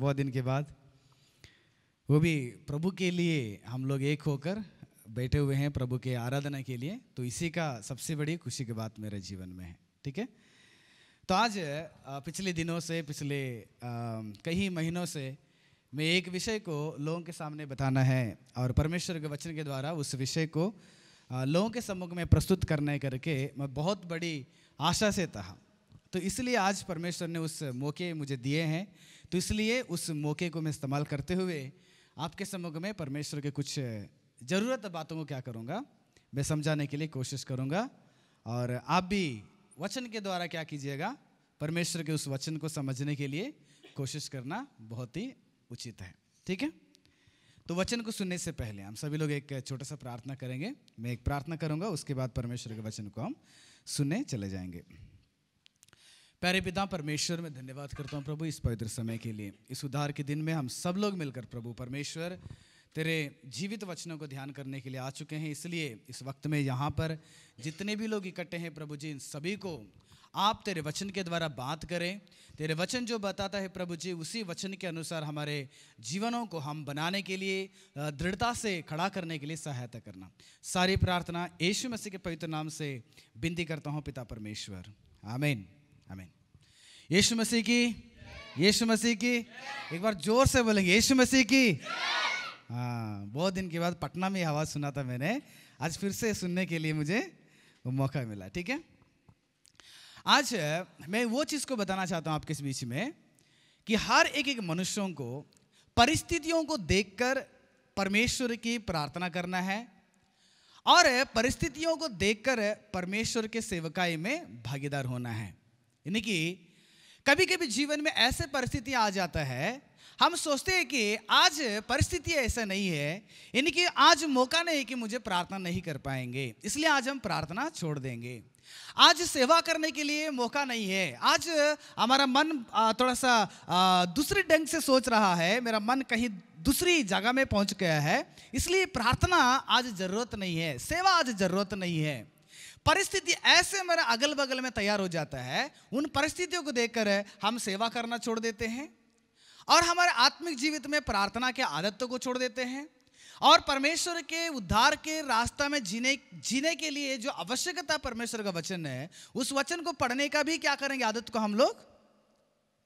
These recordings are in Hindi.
बहुत दिन के बाद, वो भी प्रभु के लिए हम लोग एक होकर बैठे हुए हैं प्रभु के आराधना के लिए। तो इसी का सबसे बड़ी खुशी की बात मेरे जीवन में है। ठीक है, तो आज पिछले दिनों से, पिछले कई महीनों से मैं एक विषय को लोगों के सामने बताना है और परमेश्वर के वचन के द्वारा उस विषय को लोगों के सम्मुख में प्रस्तुत करने करके मैं बहुत बड़ी आशा से था। तो इसलिए आज परमेश्वर ने उस मौके मुझे दिए हैं, तो इसलिए उस मौके को मैं इस्तेमाल करते हुए आपके सम्मुख में परमेश्वर के कुछ ज़रूरत बातों को क्या करूँगा, मैं समझाने के लिए कोशिश करूँगा। और आप भी वचन के द्वारा क्या कीजिएगा, परमेश्वर के उस वचन को समझने के लिए कोशिश करना बहुत ही उचित है। ठीक है, तो वचन को सुनने से पहले हम सभी लोग एक छोटा सा प्रार्थना करेंगे। मैं एक प्रार्थना करूंगा, उसके बाद परमेश्वर के वचन को हम सुनने चले जाएंगे। प्यारे पिता परमेश्वर, मैं धन्यवाद करता हूं प्रभु इस पवित्र समय के लिए। इस उद्धार के दिन में हम सब लोग मिलकर प्रभु परमेश्वर तेरे जीवित वचनों को ध्यान करने के लिए आ चुके हैं। इसलिए इस वक्त में यहाँ पर जितने भी लोग इकट्ठे हैं प्रभु जी, इन सभी को आप तेरे वचन के द्वारा बात करें। तेरे वचन जो बताता है प्रभु जी, उसी वचन के अनुसार हमारे जीवनों को हम बनाने के लिए, दृढ़ता से खड़ा करने के लिए सहायता करना। सारी प्रार्थना यीशु मसीह के पवित्र नाम से विनती करता हूँ पिता परमेश्वर, आमीन आमीन। यीशु मसीह की, यीशु मसीह की, एक बार जोर से बोलेंगे यीशु मसीह की। हाँ, बहुत दिन के बाद पटना में आवाज़ सुना था मैंने, आज फिर से सुनने के लिए मुझे वो मौका मिला। ठीक है, आज मैं वो चीज़ को बताना चाहता हूँ आपके बीच में कि हर एक मनुष्यों को परिस्थितियों को देखकर परमेश्वर की प्रार्थना करना है और परिस्थितियों को देखकर परमेश्वर के सेवकाई में भागीदार होना है। यानी कि कभी कभी जीवन में ऐसे परिस्थिति आ जाता है, हम सोचते हैं कि आज परिस्थिति ऐसा नहीं है, यानी कि आज मौका नहीं कि मुझे प्रार्थना नहीं कर पाएंगे, इसलिए आज हम प्रार्थना छोड़ देंगे। आज सेवा करने के लिए मौका नहीं है, आज हमारा मन थोड़ा सा दूसरे ढंग से सोच रहा है, मेरा मन कहीं दूसरी जगह में पहुंच गया है, इसलिए प्रार्थना आज जरूरत नहीं है, सेवा आज जरूरत नहीं है। परिस्थिति ऐसे मेरा अगल बगल में तैयार हो जाता है, उन परिस्थितियों को देखकर हम सेवा करना छोड़ देते हैं और हमारे आत्मिक जीवित में प्रार्थना के आदतों को छोड़ देते हैं और परमेश्वर के उद्धार के रास्ता में जीने के लिए जो आवश्यकता परमेश्वर का वचन है, उस वचन को पढ़ने का भी क्या करेंगे, आदत को हम लोग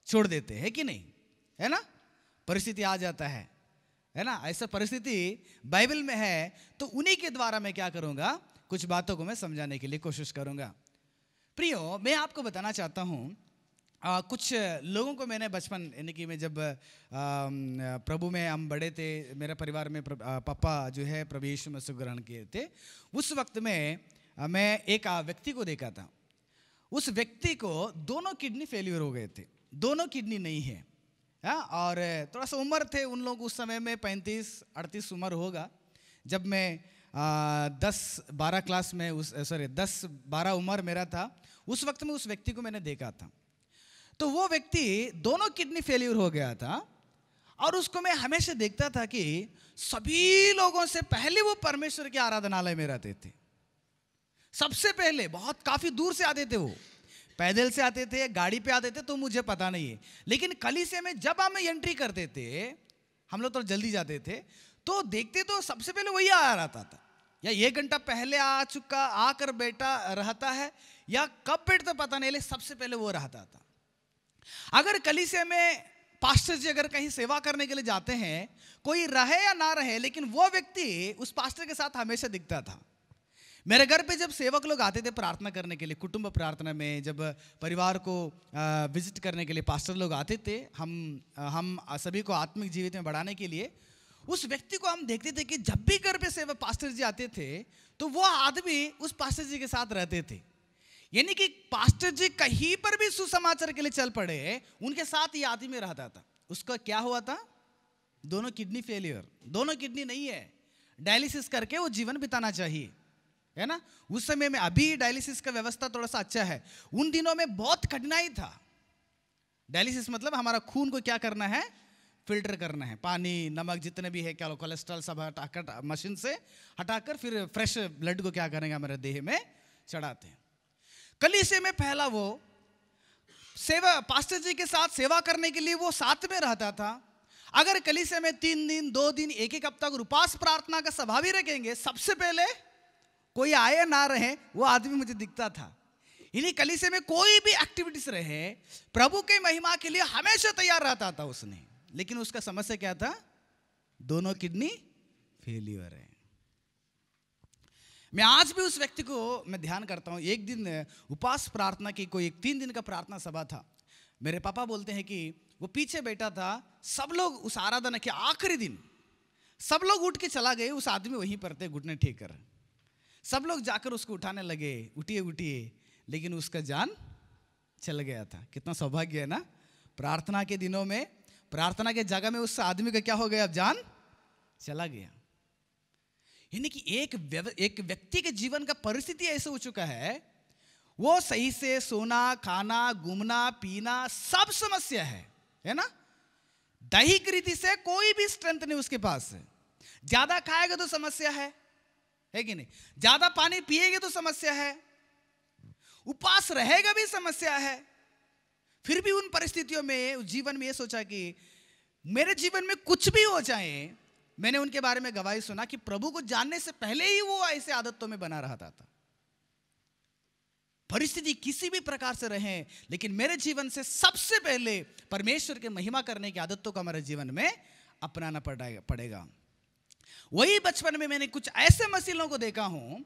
छोड़ देते हैं कि नहीं, है ना। परिस्थिति आ जाता है ना, ऐसा परिस्थिति बाइबल में है, तो उन्हीं के द्वारा मैं क्या करूंगा, कुछ बातों को मैं समझाने के लिए कोशिश करूंगा। प्रियो, मैं आपको बताना चाहता हूं, कुछ लोगों को मैंने बचपन, यानी कि मैं जब प्रभु में हम बड़े थे, मेरे परिवार में पापा जो है प्रभु यीशु मसीह ग्रहण किए थे, उस वक्त में मैं एक व्यक्ति को देखा था। उस व्यक्ति को दोनों किडनी फेल्यूर हो गए थे, दोनों किडनी नहीं है, और थोड़ा सा उम्र थे उन लोग उस समय में 35-38 उम्र होगा। जब मैं 10-12 क्लास में 10-12 उम्र मेरा था, उस वक्त में उस व्यक्ति को मैंने देखा था। तो वो व्यक्ति दोनों किडनी फेल्यूर हो गया था और उसको मैं हमेशा देखता था कि सभी लोगों से पहले वो परमेश्वर के आराधनालय में रहते थे। सबसे पहले बहुत काफी दूर से आते थे, वो पैदल से आते थे, गाड़ी पे आते थे, तो मुझे पता नहीं है, लेकिन कलीसिया में जब हम एंट्री करते थे, हम लोग तो जल्दी जाते थे, तो देखते तो सबसे पहले वही आ रहता था, या 1 घंटा पहले आ चुका आकर बैठा रहता है, या कब बैठता पता नहीं, लेकिन सबसे पहले वो रहता था। अगर कलीसिया में पास्टर जी अगर कहीं सेवा करने के लिए जाते हैं, कोई रहे या ना रहे, लेकिन वो व्यक्ति उस पास्टर के साथ हमेशा दिखता था। मेरे घर पे जब सेवक लोग आते थे प्रार्थना करने के लिए, कुटुंब प्रार्थना में जब परिवार को विजिट करने के लिए पास्टर लोग आते थे, हम सभी को आत्मिक जीवित में बढ़ाने के लिए, उस व्यक्ति को हम देखते थे कि जब भी घर पे सेवा पास्टर जी आते थे, तो वो आदमी उस पास्टर जी के साथ रहते थे। यानी कि पास्टर जी कहीं पर भी सुसमाचार के लिए चल पड़े, उनके साथ ये आदमी रहता था। उसका क्या हुआ था, दोनों किडनी फेलियर, दोनों किडनी नहीं है, डायलिसिस करके वो जीवन बिताना चाहिए, है ना। उस समय में, अभी डायलिसिस का व्यवस्था थोड़ा सा अच्छा है, उन दिनों में बहुत कठिनाई था। डायलिसिस मतलब हमारा खून को क्या करना है, फिल्टर करना है, पानी नमक जितने भी है, क्या कोलेस्ट्रॉल सब हटाकर मशीन से हटाकर फिर फ्रेश ब्लड को क्या करेंगे, हमारे देह में चढ़ाते हैं। कलीसिया में पहला वो सेवा पास्टर जी के साथ सेवा करने के लिए वो साथ में रहता था, अगर कलीसिया में 3 दिन 2 दिन 1 हफ्ता अगर उपवास प्रार्थना का सभा भी रखेंगे, सबसे पहले कोई आए ना रहे वो आदमी मुझे दिखता था। इन्हीं कलीसिया में कोई भी एक्टिविटीज रहे, प्रभु के महिमा के लिए हमेशा तैयार रहता था उसने। लेकिन उसका समस्या क्या था? दोनों किडनी फेलियर है। मैं आज भी उस व्यक्ति को मैं ध्यान करता हूं। एक दिन उपवास प्रार्थना की कोई 3 दिन का प्रार्थना सभा था। मेरे पापा बोलते हैं कि वो पीछे बैठा था, सब लोग उस आराधना के आखिरी दिन सब लोग उठ के चला गए, उस आदमी वहीं पर थे घुटने टेक कर। सब लोग जाकर उसको उठाने लगे, उठिए उठिए, लेकिन उसका जान चल गया था। कितना सौभाग्य है ना, प्रार्थना के दिनों में, प्रार्थना के जगह में उस आदमी का क्या हो गया? अब जान चला गया। यानी कि एक व्यक्ति के जीवन का परिस्थिति ऐसे हो चुका है, वो सही से सोना खाना घूमना पीना सब समस्या है ना। दैहिक रीति से कोई भी स्ट्रेंथ नहीं उसके पास। ज्यादा खाएगा तो समस्या है कि नहीं? ज्यादा पानी पिएगा तो समस्या है, उपवास रहेगा भी समस्या है। फिर भी उन परिस्थितियों में, उस जीवन में ये सोचा कि मेरे जीवन में कुछ भी हो जाए। मैंने उनके बारे में गवाही सुना कि प्रभु को जानने से पहले ही वो ऐसे आदतों में बना रहता था। परिस्थिति किसी भी प्रकार से रहे, लेकिन मेरे जीवन से सबसे पहले परमेश्वर के महिमा करने की आदतों को हमारे जीवन में अपनाना पड़ेगा। वही बचपन में मैंने कुछ ऐसे मसीहों को देखा हूं।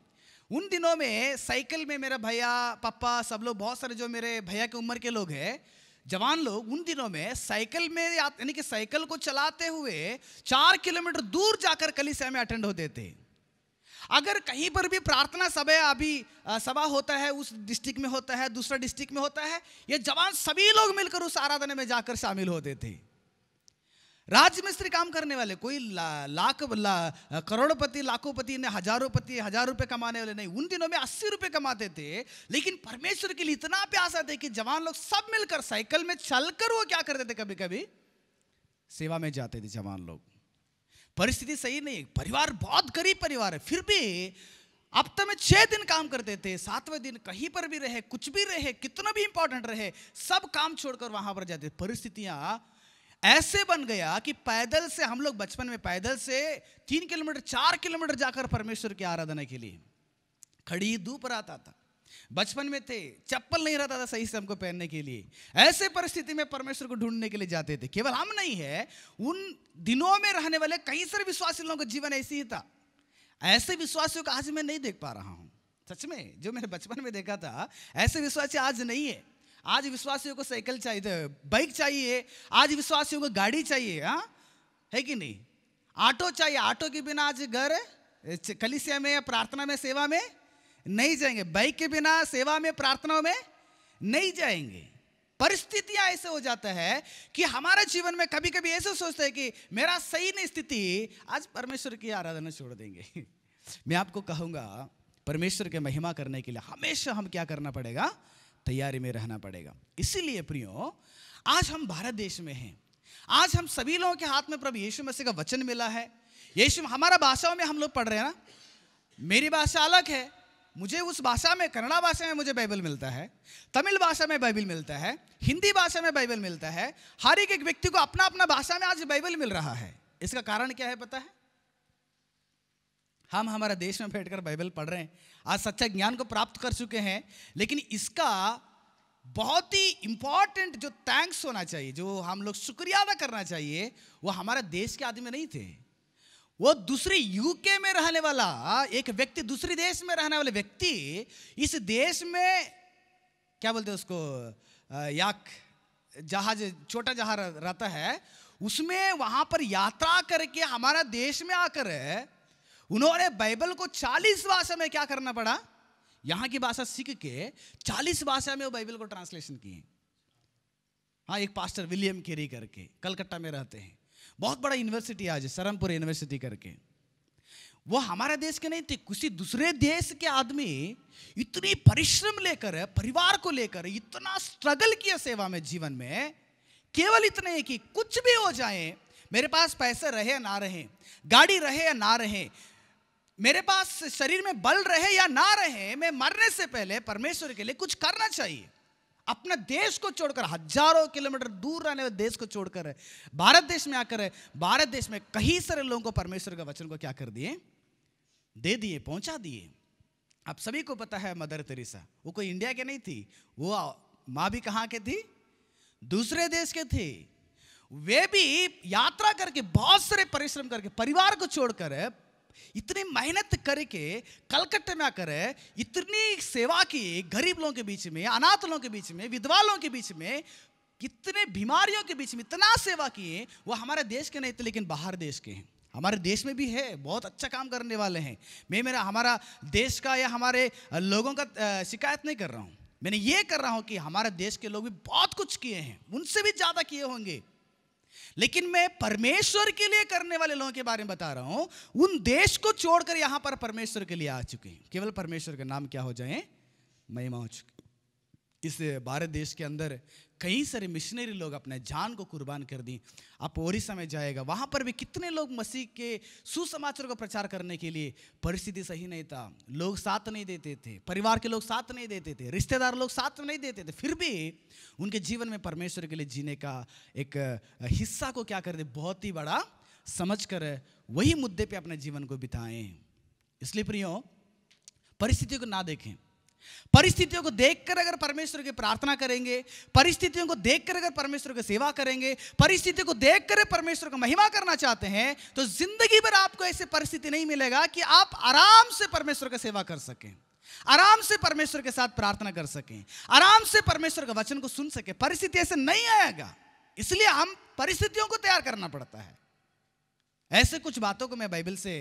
उन दिनों में साइकिल में मेरा भैया पापा सब लोग, बहुत सारे जो मेरे भैया की उम्र के लोग हैं, जवान लोग, उन दिनों में साइकिल में यानी कि साइकिल को चलाते हुए 4 किलोमीटर दूर जाकर कलीसिया में अटेंड होते थे। अगर कहीं पर भी प्रार्थना सभा होता है, उस डिस्ट्रिक्ट में होता है, दूसरा डिस्ट्रिक्ट में होता है, ये जवान सभी लोग मिलकर उस आराधना में जाकर शामिल होते थे। राज मिस्त्री काम करने वाले, कोई करोड़पति लाखोंपति ने हजार रुपए कमाने वाले नहीं। उन दिनों में 80 रुपए कमाते थे, लेकिन परमेश्वर के लिए इतना प्यास आता है कि जवान लोग सब मिलकर साइकिल में चलकर वो क्या करते थे, कभी कभी सेवा में जाते थे जवान लोग। परिस्थिति सही नहीं, परिवार बहुत गरीब परिवार है, फिर भी हफ्ते में 6 दिन काम करते थे। 7वें दिन कहीं पर भी रहे, कुछ भी रहे, कितना भी इंपॉर्टेंट रहे, सब काम छोड़कर वहां पर जाते। परिस्थितियां ऐसे बन गया कि पैदल से, हम लोग बचपन में पैदल से 3 किलोमीटर 4 किलोमीटर जाकर परमेश्वर की आराधना के लिए, खड़ी धूप रहता था, बचपन में थे, चप्पल नहीं रहता था सही से हमको पहनने के लिए। ऐसे परिस्थिति में परमेश्वर को ढूंढने के लिए जाते थे। केवल हम नहीं है, उन दिनों में रहने वाले कई सारे विश्वासी लोगों का जीवन ऐसे ही था। ऐसे विश्वासियों को आज मैं नहीं देख पा रहा हूं। सच में, जो मैंने बचपन में देखा था, ऐसे विश्वासी आज नहीं है। आज विश्वासियों को साइकिल चाहिए, बाइक चाहिए, आज विश्वासियों को गाड़ी चाहिए, हाँ है कि नहीं? ऑटो चाहिए, ऑटो के बिना आज घर कलीसिया में या प्रार्थना में सेवा में नहीं जाएंगे, बाइक के बिना सेवा में प्रार्थना में नहीं जाएंगे। परिस्थितियां ऐसे हो जाता है कि हमारे जीवन में कभी कभी ऐसे सोचते हैं कि मेरा सही नहीं स्थिति, आज परमेश्वर की आराधना छोड़ देंगे। मैं आपको कहूंगा, परमेश्वर के महिमा करने के लिए हमेशा हम क्या करना पड़ेगा? तैयारी में रहना पड़ेगा। इसीलिए प्रियो, आज हम भारत देश में हैं। आज हम सभी लोगों के हाथ में प्रभु यीशु मसीह का वचन मिला है। यीशु, हमारा भाषाओं में हम लोग पढ़ रहे हैं ना। मेरी भाषा अलग है, मुझे उस भाषा में, कन्नड़ा भाषा में मुझे बाइबल मिलता है, तमिल भाषा में बाइबल मिलता है, हिंदी भाषा में बाइबल मिलता है। हर एक व्यक्ति को अपना अपना भाषा में आज बाइबल मिल रहा है। इसका कारण क्या है पता है? हम हमारे देश में बैठकर बाइबल पढ़ रहे हैं, आज सच्चा ज्ञान को प्राप्त कर चुके हैं, लेकिन इसका बहुत ही इंपॉर्टेंट जो थैंक्स होना चाहिए, जो हम लोग शुक्रिया अदा करना चाहिए, वो हमारे देश के आदमी नहीं थे। वो दूसरे यूके में रहने वाला एक व्यक्ति, दूसरे देश में रहने वाले व्यक्ति, इस देश में क्या बोलते हैं उसको, याक जहाज, छोटा जहाज रहता है, उसमें वहां पर यात्रा करके हमारा देश में आकर उन्होंने बाइबल को 40 भाषा में क्या करना पड़ा, यहां की भाषा सीख के 40 भाषा में वो बाइबल को ट्रांसलेशन किए। हाँ, एक पास्टर विलियम केरी करके कलकत्ता में रहते हैं, बहुत बड़ा यूनिवर्सिटी आज, सरमपुर यूनिवर्सिटी करके। वो हमारे देश के नहीं थे, किसी दूसरे देश के आदमी इतनी परिश्रम लेकर, परिवार को लेकर इतना स्ट्रगल किया सेवा में, जीवन में। केवल इतने ही कि कुछ भी हो जाए, मेरे पास पैसे रहे ना रहे, गाड़ी रहे या ना रहे, मेरे पास शरीर में बल रहे या ना रहे, मैं मरने से पहले परमेश्वर के लिए कुछ करना चाहिए। अपना देश को छोड़कर, हजारों किलोमीटर दूर रहने वाले देश को छोड़कर भारत देश में आकर भारत देश में कई सारे लोगों को परमेश्वर का वचन को क्या कर दिए, दे दिए, पहुंचा दिए। आप सभी को पता है मदर तेरेसा, वो कोई इंडिया के नहीं थी, वो माँ भी कहाँ के थी, दूसरे देश के थे। वे भी यात्रा करके, बहुत सारे परिश्रम करके, परिवार को छोड़कर, इतनी मेहनत करके कलकत्ते में आकर इतनी सेवा की, गरीब लोगों के बीच में, अनाथ लोगों के बीच में, विधवा लोगों के बीच में, कितने बीमारियों के बीच में इतना सेवा किए। वो हमारे देश के नहीं थे, लेकिन बाहर देश के हैं। हमारे देश में भी है, बहुत अच्छा काम करने वाले हैं। हमारा देश का या हमारे लोगों का शिकायत नहीं कर रहा हूँ, मैंने ये कर रहा हूँ कि हमारे देश के लोग भी बहुत कुछ किए हैं, उनसे भी ज़्यादा किए होंगे। लेकिन मैं परमेश्वर के लिए करने वाले लोगों के बारे में बता रहा हूं। उन देश को छोड़कर यहां पर परमेश्वर के लिए आ चुके हैं, केवल परमेश्वर का नाम क्या हो जाए, महिमा हो चुके। इस भारत देश के अंदर कई सारे मिशनरी लोग अपने जान को कुर्बान कर दी। आप ओडिशा में जाएगा, वहां पर भी कितने लोग मसीह के सुसमाचार को प्रचार करने के लिए, परिस्थिति सही नहीं था, लोग साथ नहीं देते थे, परिवार के लोग साथ नहीं देते थे, रिश्तेदार लोग साथ नहीं देते थे, फिर भी उनके जीवन में परमेश्वर के लिए जीने का एक हिस्सा को क्या कर दे, बहुत ही बड़ा समझ कर वही मुद्दे पे अपने जीवन को बिताएं। इसलिए प्रियो, परिस्थितियों को ना देखें। परिस्थितियों को देखकर अगर परमेश्वर की प्रार्थना करेंगे, परिस्थितियों को देखकर अगर परमेश्वर की सेवा करेंगे, परिस्थितियों को देखकर परमेश्वर को महिमा करना चाहते हैं, तो जिंदगी भर आपको ऐसी परिस्थिति नहीं मिलेगा कि आप आराम से परमेश्वर की सेवा कर सकें, आराम से परमेश्वर के साथ प्रार्थना कर सकें, आराम से परमेश्वर का वचन को सुन सके। परिस्थिति ऐसे नहीं आएगा, इसलिए हम परिस्थितियों को तैयार करना पड़ता है। ऐसे कुछ बातों को मैं बाइबल से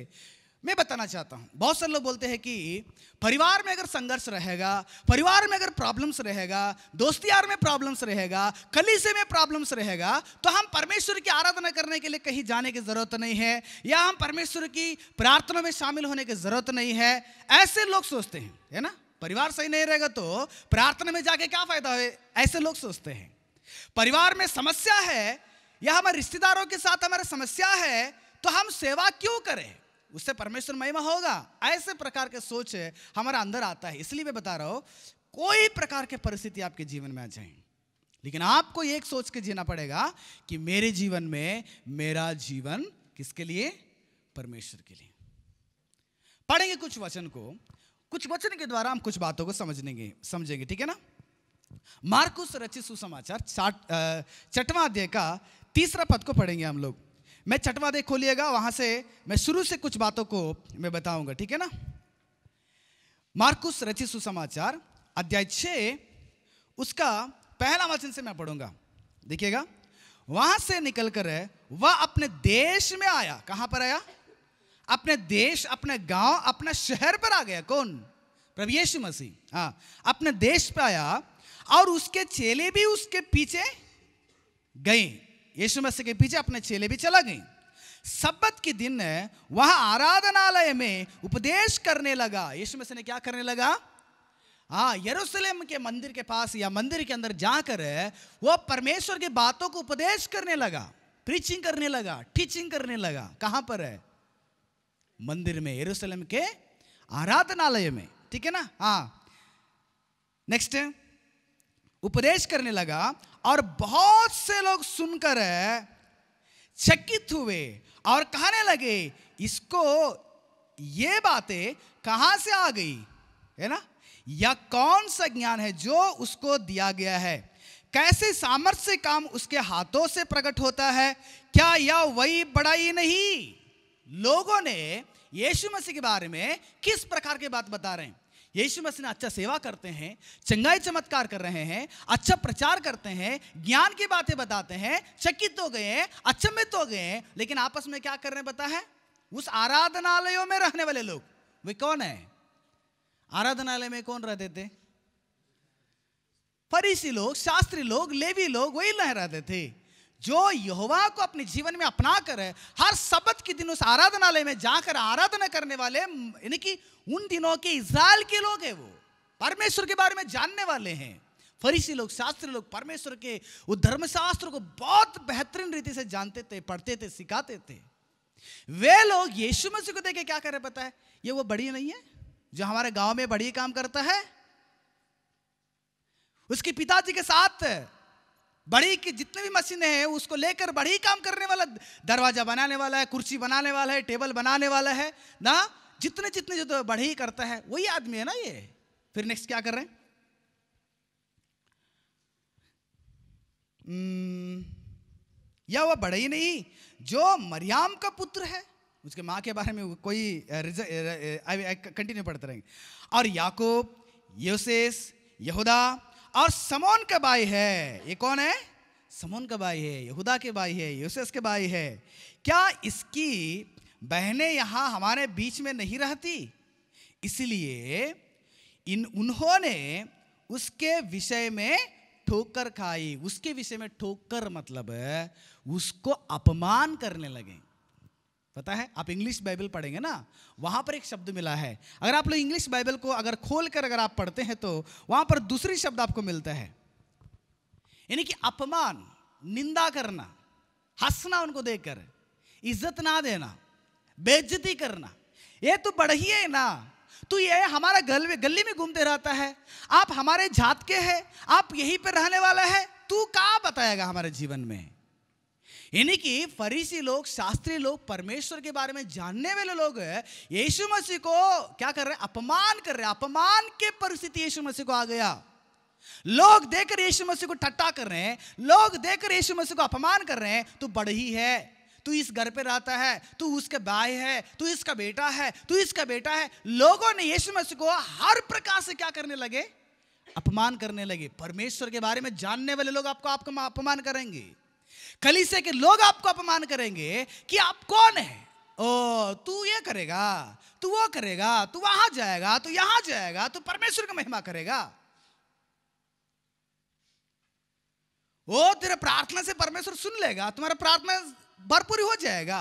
मैं बताना चाहता हूं। बहुत सारे लोग बोलते हैं कि परिवार में अगर संघर्ष रहेगा, परिवार में अगर प्रॉब्लम्स रहेगा, दोस्ती यार में प्रॉब्लम्स रहेगा, कलीसिया में प्रॉब्लम्स रहेगा, तो हम परमेश्वर की आराधना करने के लिए कहीं जाने की जरूरत नहीं है, या हम परमेश्वर की प्रार्थना में शामिल होने की जरूरत नहीं है। ऐसे लोग सोचते हैं, है ना, परिवार सही नहीं रहेगा तो प्रार्थना में जाके क्या फायदा है, ऐसे लोग सोचते हैं। परिवार में समस्या है या हमारे रिश्तेदारों के साथ हमारी समस्या है, तो हम सेवा क्यों करें, उससे परमेश्वर महिमा होगा। ऐसे प्रकार के सोच हमारा अंदर आता है। इसलिए मैं बता रहा हूं, कोई प्रकार के परिस्थिति आपके जीवन में आ जाए, लेकिन आपको एक सोच के जीना पड़ेगा कि मेरे जीवन में, मेरा जीवन किसके लिए, परमेश्वर के लिए। पढ़ेंगे कुछ वचन को, कुछ वचन के द्वारा हम कुछ बातों को समझेंगे, ठीक है ना। मार्कुस रचित सुसमाचार 6वां अध्याय का 3 पद को पढ़ेंगे हम लोग। मैं 6वां अध्याय खोलिएगा, वहां से मैं शुरू से कुछ बातों को मैं बताऊंगा, ठीक है ना। मार्कुस रचित सुसमाचार अध्याय 6 उसका पहला वचन से मैं पढ़ूंगा, देखिएगा। वहां से निकलकर वह अपने देश में आया। कहां पर आया, अपने देश, अपने गांव, अपने शहर पर आ गया। कौन, प्रभु यीशु मसीह। हाँ, अपने देश पे आया और उसके चेले भी उसके पीछे गए। यीशु मसीह के पीछे अपने चेले भी चला गए। सब्बत के दिन वहां आराधनालय में उपदेश करने लगा। यीशु मसीह ने क्या करने लगा, हाँ, यरूशलेम के मंदिर के पास या मंदिर के अंदर जाकर वो परमेश्वर की बातों को उपदेश करने लगा, प्रीचिंग करने लगा, टीचिंग करने लगा। कहां पर है, मंदिर में, यरूशलेम के आराधनालय में, ठीक है ना। हाँ, नेक्स्ट, उपदेश करने लगा और बहुत से लोग सुनकर चकित हुए और कहने लगे, इसको ये बातें कहां से आ गई, है ना, या कौन सा ज्ञान है जो उसको दिया गया है, कैसे सामर्थ्य से काम उसके हाथों से प्रकट होता है, क्या यह वही बड़ाई नहीं। लोगों ने यीशु मसीह के बारे में किस प्रकार की बात बता रहे हैं। यीशु मसीह ने अच्छा सेवा करते हैं, चंगाई चमत्कार कर रहे हैं, अच्छा प्रचार करते हैं, ज्ञान की बातें बताते हैं, चकित हो गए हैं, अचंभित हो गए हैं, लेकिन आपस में क्या कर रहे हैं पता है, उस आराधनालयों में रहने वाले लोग, वे कौन है, आराधनालय में कौन रहते थे, फरीसी लोग, शास्त्री लोग, लेवी लोग, वही रहते थे जो यहोवा को अपने जीवन में अपना कर हर सब्त के दिन उस आराधनालय में जाकर आराधना करने वाले, यानी कि उन दिनों के इज़राइल के लोग हैं, वो परमेश्वर के बारे में जानने वाले हैं। फरीसी लोग, शास्त्री लोग परमेश्वर के वो धर्मशास्त्र को बहुत बेहतरीन रीति से जानते थे, पढ़ते थे, सिखाते थे। वे लोग यीशु मसीह को देख के क्या कर रहे पता है, ये वो बड़ी नहीं है जो हमारे गांव में बड़ी काम करता है। उसके पिताजी के साथ बड़ी की जितने भी मशीनें हैं उसको लेकर बड़ी काम करने वाला, दरवाजा बनाने वाला है, कुर्सी बनाने वाला है, टेबल बनाने वाला है ना, जितने जितने जो तो बढ़ई करता है वही आदमी है ना ये। फिर नेक्स्ट क्या कर रहे हैं, या वह बढ़ई नहीं जो मरियम का पुत्र है। उसके माँ के बारे में कोई कंटिन्यू पढ़ते रहेंगे। और याकूब, योसेस, यहूदा और समोन का भाई है। ये कौन है? समोन का भाई है, यहूदा के भाई है, योसेस के भाई है। क्या इसकी बहनें यहाँ हमारे बीच में नहीं रहती? इसलिए उन्होंने उसके विषय में ठोकर खाई। उसके विषय में ठोकर मतलब उसको अपमान करने लगे। पता है, आप इंग्लिश बाइबल पढ़ेंगे ना, वहां पर एक शब्द मिला है। अगर आप लोग इंग्लिश बाइबल को अगर खोल कर अगर आप पढ़ते हैं तो वहां पर दूसरी शब्द आपको मिलता है, यानी कि अपमान, निंदा करना, हंसना, उनको देखकर इज्जत ना देना, बेइज्जती करना। ये तो बढ़ी है ना, तू ये हमारा गली में घूमते रहता है, आप हमारे जात के हैं, आप यहीं पर रहने वाला है, तू क्या बताएगा हमारे जीवन में। यानी कि फरीसी लोग, शास्त्री लोग, परमेश्वर के बारे में जानने वाले लोग यीशु मसीह को क्या कर रहे हैं? अपमान कर रहे हैं। अपमान के परिस्थिति यीशु मसीह को आ गया। लोग देखकर यीशु मसीह को ठट्टा कर रहे हैं, लोग देखकर यीशु मसीह को अपमान कर रहे हैं। तू बढ़ई है, तू इस घर पे रहता है, तू उसके भाई है, तू इसका बेटा है, तू इसका बेटा है। लोगों ने यीशु मसीह को हर प्रकार से क्या करने लगे? अपमान करने लगे। परमेश्वर के बारे में जानने वाले लोग आपको अपमान करेंगे, कलीसिया के लोग आपको अपमान करेंगे कि आप कौन है, ओ तू ये करेगा, तू वो करेगा, तू वहां जाएगा, तू यहां जाएगा, तू परमेश्वर का महिमा करेगा। ओ तेरे प्रार्थना से परमेश्वर सुन लेगा, तुम्हारा प्रार्थना भरपूर हो जाएगा,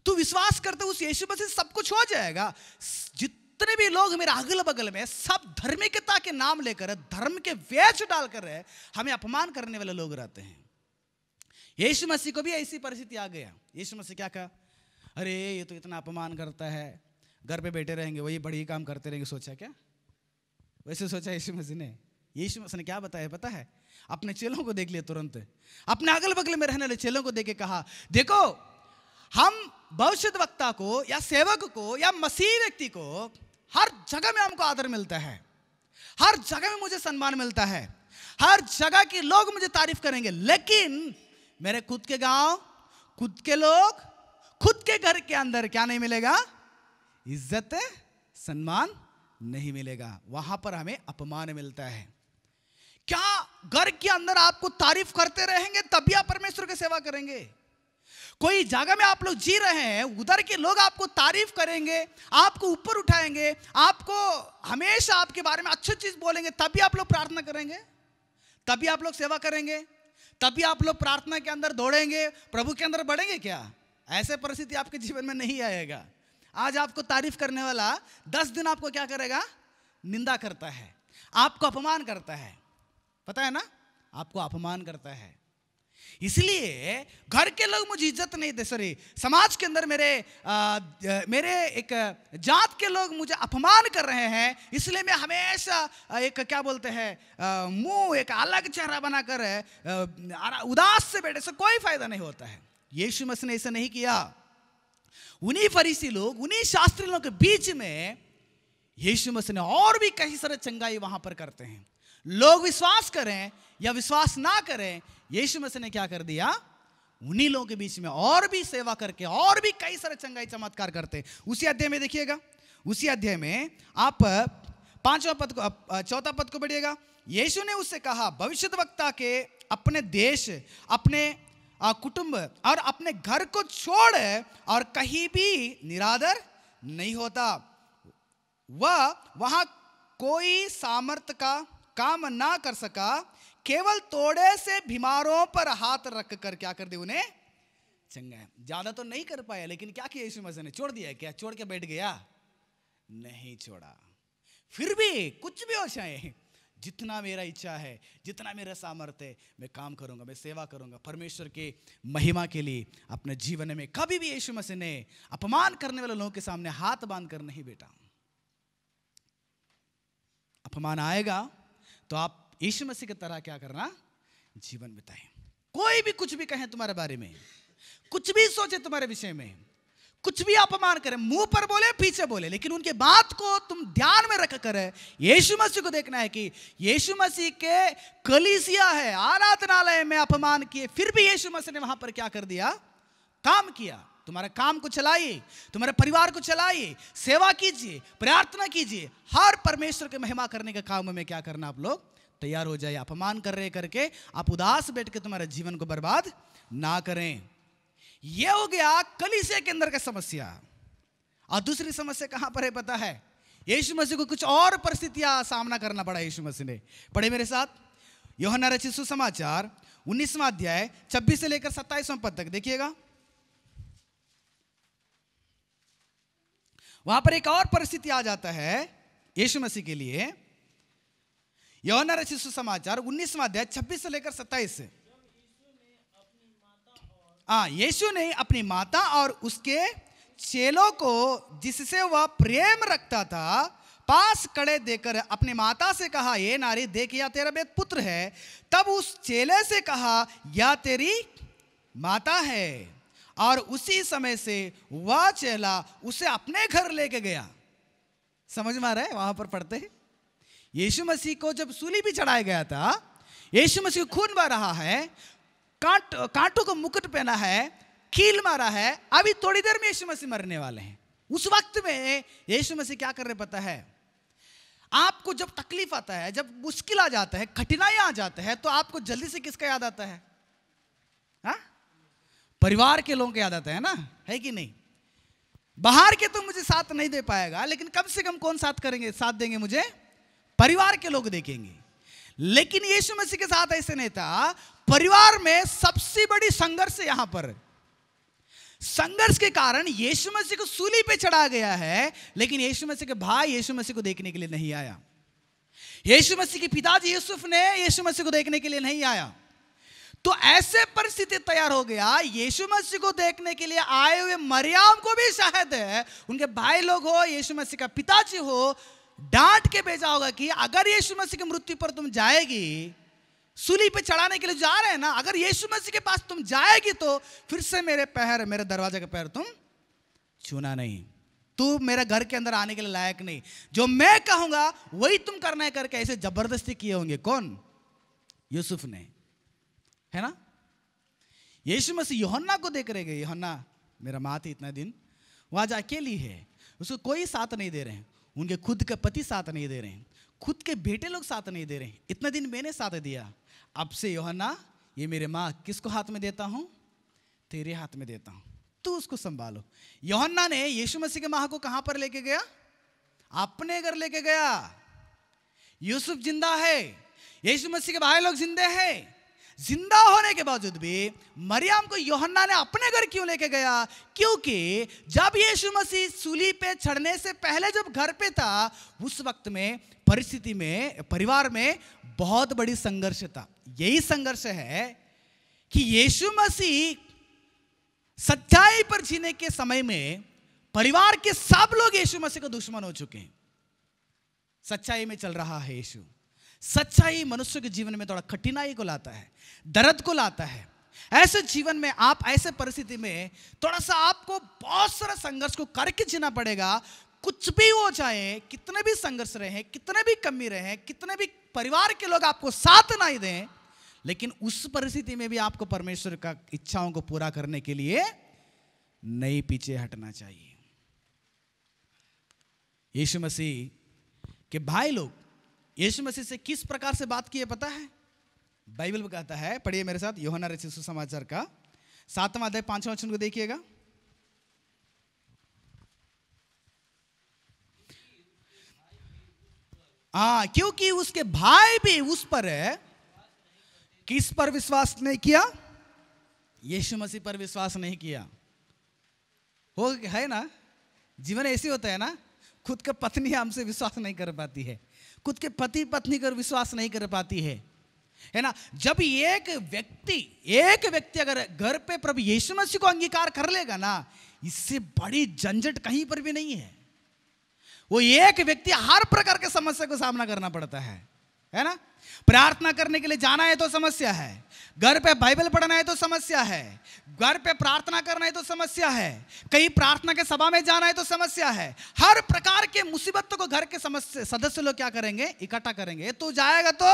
तू विश्वास करते उस यीशु मसीह से सब कुछ हो जाएगा। जितने भी लोग मेरे अगल बगल में सब धार्मिकता के नाम लेकर, धर्म के वेश डालकर हमें अपमान करने वाले लोग रहते हैं। यीशु मसीह को भी ऐसी परिस्थिति आ गया। यीशु मसीह क्या कहा? अरे ये तो इतना अपमान करता है, घर पे बैठे रहेंगे, वही बड़ी काम करते रहेंगे। सोचा क्या? वैसे सोचा यीशु मसीह ने? यीशु मसीह ने क्या बताया पता है? अपने चेलों को देख लिया, तुरंत अपने अगल बगल में रहने वाले चेलों को देख के कहा, देखो हम भविष्यद्वक्ता को या सेवक को या मसीह व्यक्ति को हर जगह में हमको आदर मिलता है, हर जगह में मुझे सम्मान मिलता है, हर जगह के लोग मुझे तारीफ करेंगे, लेकिन मेरे खुद के गांव, खुद के लोग, खुद के घर के अंदर क्या नहीं मिलेगा? इज्जत, सम्मान नहीं मिलेगा। वहां पर हमें अपमान मिलता है। क्या घर के अंदर आपको तारीफ करते रहेंगे तभी आप परमेश्वर की सेवा करेंगे? कोई जगह में आप लोग जी रहे हैं, उधर के लोग आपको तारीफ करेंगे, आपको ऊपर उठाएंगे, आपको हमेशा आपके बारे में अच्छी चीज बोलेंगे, तभी आप लोग प्रार्थना करेंगे, तभी आप लोग सेवा करेंगे, तभी आप लोग प्रार्थना के अंदर दौड़ेंगे, प्रभु के अंदर बढ़ेंगे क्या? ऐसे परिस्थिति आपके जीवन में नहीं आएगा। आज आपको तारीफ करने वाला 10 दिन आपको क्या करेगा? निंदा करता है, आपको अपमान करता है। पता है ना, आपको अपमान करता है। इसलिए घर के लोग मुझे इज्जत नहीं दे, सॉरी समाज के अंदर मेरे एक जात के लोग मुझे अपमान कर रहे हैं, इसलिए मैं हमेशा एक क्या बोलते हैं मुंह एक अलग चेहरा बनाकर उदास से बैठे से कोई फायदा नहीं होता है। यीशु मसीह ने ऐसा नहीं किया। उन्हीं फरीसी लोग, उन्हीं शास्त्री लोगों के बीच में यीशु मसीह ने और भी कई सारे चंगाई वहां पर करते हैं। लोग विश्वास करें या विश्वास ना करें, यीशु मसीह ने क्या कर दिया? उन्हीं लोगों के बीच में और भी सेवा करके और भी कई सारे चंगाई चमत्कार करते हैं। उसी अध्याय में देखिएगा, उसी अध्याय में आप 5वां पद को, 4था पद को पढ़िएगा। यीशु ने उससे कहा, भविष्यद्वक्ता के अपने देश, अपने कुटुंब और अपने घर को छोड़ और कहीं भी निरादर नहीं होता। वह वहां कोई सामर्थ का काम ना कर सका, केवल थोड़े से बीमारों पर हाथ रख कर क्या कर दे? उन्हें चंगा। ज्यादा तो नहीं कर पाया, लेकिन क्या किया यीशु मसीह ने? छोड़ दिया क्या? छोड़ के बैठ गया? नहीं छोड़ा। फिर भी कुछ भी हो जाए, जितना मेरा इच्छा है, जितना मेरा सामर्थ्य है, मैं काम करूंगा, मैं सेवा करूंगा परमेश्वर के महिमा के लिए। अपने जीवन में कभी भी यीशु मसीह ने अपमान करने वाले लोगों के सामने हाथ बांध कर नहीं बैठा। अपमान आएगा तो आप यीशु मसीह की तरह क्या करना, जीवन बिताएं। कोई भी कुछ भी कहे तुम्हारे बारे में, कुछ भी सोचे तुम्हारे विषय में, कुछ भी अपमान करे, मुंह पर बोले पीछे बोले, लेकिन उनके बात को तुम ध्यान में रख कर यीशु मसीह को देखना है कि यीशु मसीह के कलीसिया है, आराधनालय में अपमान किए, फिर भी यीशु मसीह ने वहां पर क्या कर दिया, काम किया। तुम्हारे काम को चलाइए, तुम्हारे परिवार को चलाइए, सेवा कीजिए, प्रार्थना कीजिए, हर परमेश्वर के महिमा करने के काम में क्या करना, आप लोग तैयार हो जाइए। अपमान कर रहे करके आप उदास बैठ के तुम्हारे जीवन को बर्बाद ना करें। यह हो गया कलीसिया के अंदर का समस्या। और दूसरी समस्या कहां पर है पता है? यीशु मसीह को कुछ और परिस्थितियां सामना करना पड़ा यीशु मसीह ने। पढ़े मेरे साथ, यूहन्ना रचित सुसमाचार 19वां अध्याय 26 से लेकर 27वां पद तक देखिएगा। वहां पर एक और परिस्थिति आ जाता है यीशु मसीह के लिए। यूहन्ना रचित सुसमाचार 19वां अध्याय 26 से लेकर 27 से। यीशु ने अपनी माता और उसके चेलों को जिससे वह प्रेम रखता था पास खड़े देकर अपनी माता से कहा, ये नारी देख, यह तेरा बेटा पुत्र है। तब उस चेले से कहा, यह तेरी माता है। और उसी समय से वह चेला उसे अपने घर लेके गया। समझ में आ रहा है? वहां पर पढ़ते हैं, यीशु मसीह को जब सूली भी चढ़ाया गया था, यीशु मसीह खून बह रहा है, कांटों को मुकुट पहना है, कील मारा है, अभी थोड़ी देर में यीशु मसीह मरने वाले हैं। उस वक्त में यीशु मसीह क्या कर रहे पता है? आपको जब तकलीफ आता है, जब मुश्किल आ जाता है, कठिनाई आ जाता है, तो आपको जल्दी से किसका याद आता है? हा? परिवार के लोगों को याद आता है ना, है कि नहीं? बाहर के तो मुझे साथ नहीं दे पाएगा, लेकिन कम से कम कौन साथ करेंगे, साथ देंगे मुझे? परिवार के लोग देखेंगे। लेकिन यीशु मसीह के साथ ऐसे नहीं था। परिवार में सबसे बड़ी संघर्ष यहां पर, संघर्ष के कारण यीशु मसीह को सूली पे चढ़ा गया है, लेकिन यीशु मसीह के भाई यीशु मसीह को देखने के लिए नहीं आया। यीशु मसीह के पिताजी यूसुफ ने यीशु मसीह को देखने के लिए नहीं आया। तो ऐसे परिस्थिति तैयार हो गया, यीशु मसीह को देखने के लिए आए हुए मरियम को भी शायद उनके भाई लोग हो, यीशु मसीह का पिताजी हो, डांट के भेजा होगा कि अगर यीशु मसीह की मृत्यु पर तुम जाएगी, सूली पे चढ़ाने के लिए जा रहे हैं ना, अगर यीशु मसीह के पास तुम जाएगी तो फिर से मेरे दरवाजे का पैर तुम छूना नहीं, तू मेरे घर के अंदर आने के लिए लायक नहीं, जो मैं कहूंगा वही तुम करना है करके ऐसे जबरदस्ती किए होंगे। कौन? यूसुफ ने, है ना? यीशु मसीह यूहन्ना को देख रहे गए, यूहन्ना मेरा माँ थी इतना दिन, वहां जा अकेली है, उसको कोई साथ नहीं दे रहे हैं, उनके खुद के पति साथ नहीं दे रहे हैं, खुद के बेटे लोग साथ नहीं दे रहे हैं। इतना दिन मैंने साथ दिया, अब से यूहन्ना ये मेरे माँ किसको हाथ में देता हूं? तेरे हाथ में देता हूं, तू उसको संभालो। यूहन्ना ने यीशु मसीह के माँ को कहां पर लेके गया? अपने घर लेके गया। यूसुफ जिंदा है, यीशु मसीह के भाई लोग जिंदे हैं, जिंदा होने के बावजूद भी मरियम को यूहन्ना ने अपने घर क्यों लेके गया? क्योंकि जब यीशु मसीह सूली पे चढ़ने से पहले जब घर पे था, उस वक्त में परिस्थिति में, परिवार में बहुत बड़ी संघर्ष था। यही संघर्ष है कि यीशु मसीह सच्चाई पर जीने के समय में परिवार के सब लोग यीशु मसीह को दुश्मन हो चुके हैं। सच्चाई में चल रहा है यीशु। सच्चाई मनुष्य के जीवन में थोड़ा कठिनाई को लाता है, दर्द को लाता है। ऐसे जीवन में आप, ऐसे परिस्थिति में थोड़ा सा आपको बहुत सारा संघर्ष को करके जीना पड़ेगा। कुछ भी हो जाए, कितने भी संघर्ष रहे, कितने भी कमी रहे, कितने भी परिवार के लोग आपको साथ नहीं दें, लेकिन उस परिस्थिति में भी आपको परमेश्वर का इच्छाओं को पूरा करने के लिए नहीं पीछे हटना चाहिए। यीशु मसीह के भाई लोग यीशु मसीह से किस प्रकार से बात किए पता है? बाइबल कहता है, पढ़िए मेरे साथ, यूहन्ना रचित सुसमाचार का 7वां अध्याय 5वां वचन को देखिएगा। क्योंकि उसके भाई भी उस पर किस पर विश्वास नहीं किया? यीशु मसीह पर विश्वास नहीं किया। हो है ना, जीवन ऐसे होता है ना, खुद का पत्नी हमसे विश्वास नहीं कर पाती है, खुद के पति पत्नी कर विश्वास नहीं कर पाती है ना। जब एक व्यक्ति अगर घर पे प्रभु यीशु मसीह को अंगीकार कर लेगा ना, इससे बड़ी झंझट कहीं पर भी नहीं है। वो एक व्यक्ति हर प्रकार के समस्या को सामना करना पड़ता है, है ना। प्रार्थना करने के लिए जाना है तो समस्या है, घर पे बाइबल पढ़ना है तो समस्या है, घर पे प्रार्थना करना है तो समस्या है, कहीं प्रार्थना के सभा में जाना है तो समस्या है। हर प्रकार के मुसीबतों को घर के सदस्य लोग क्या करेंगे, इकट्ठा करेंगे। तू जाएगा तो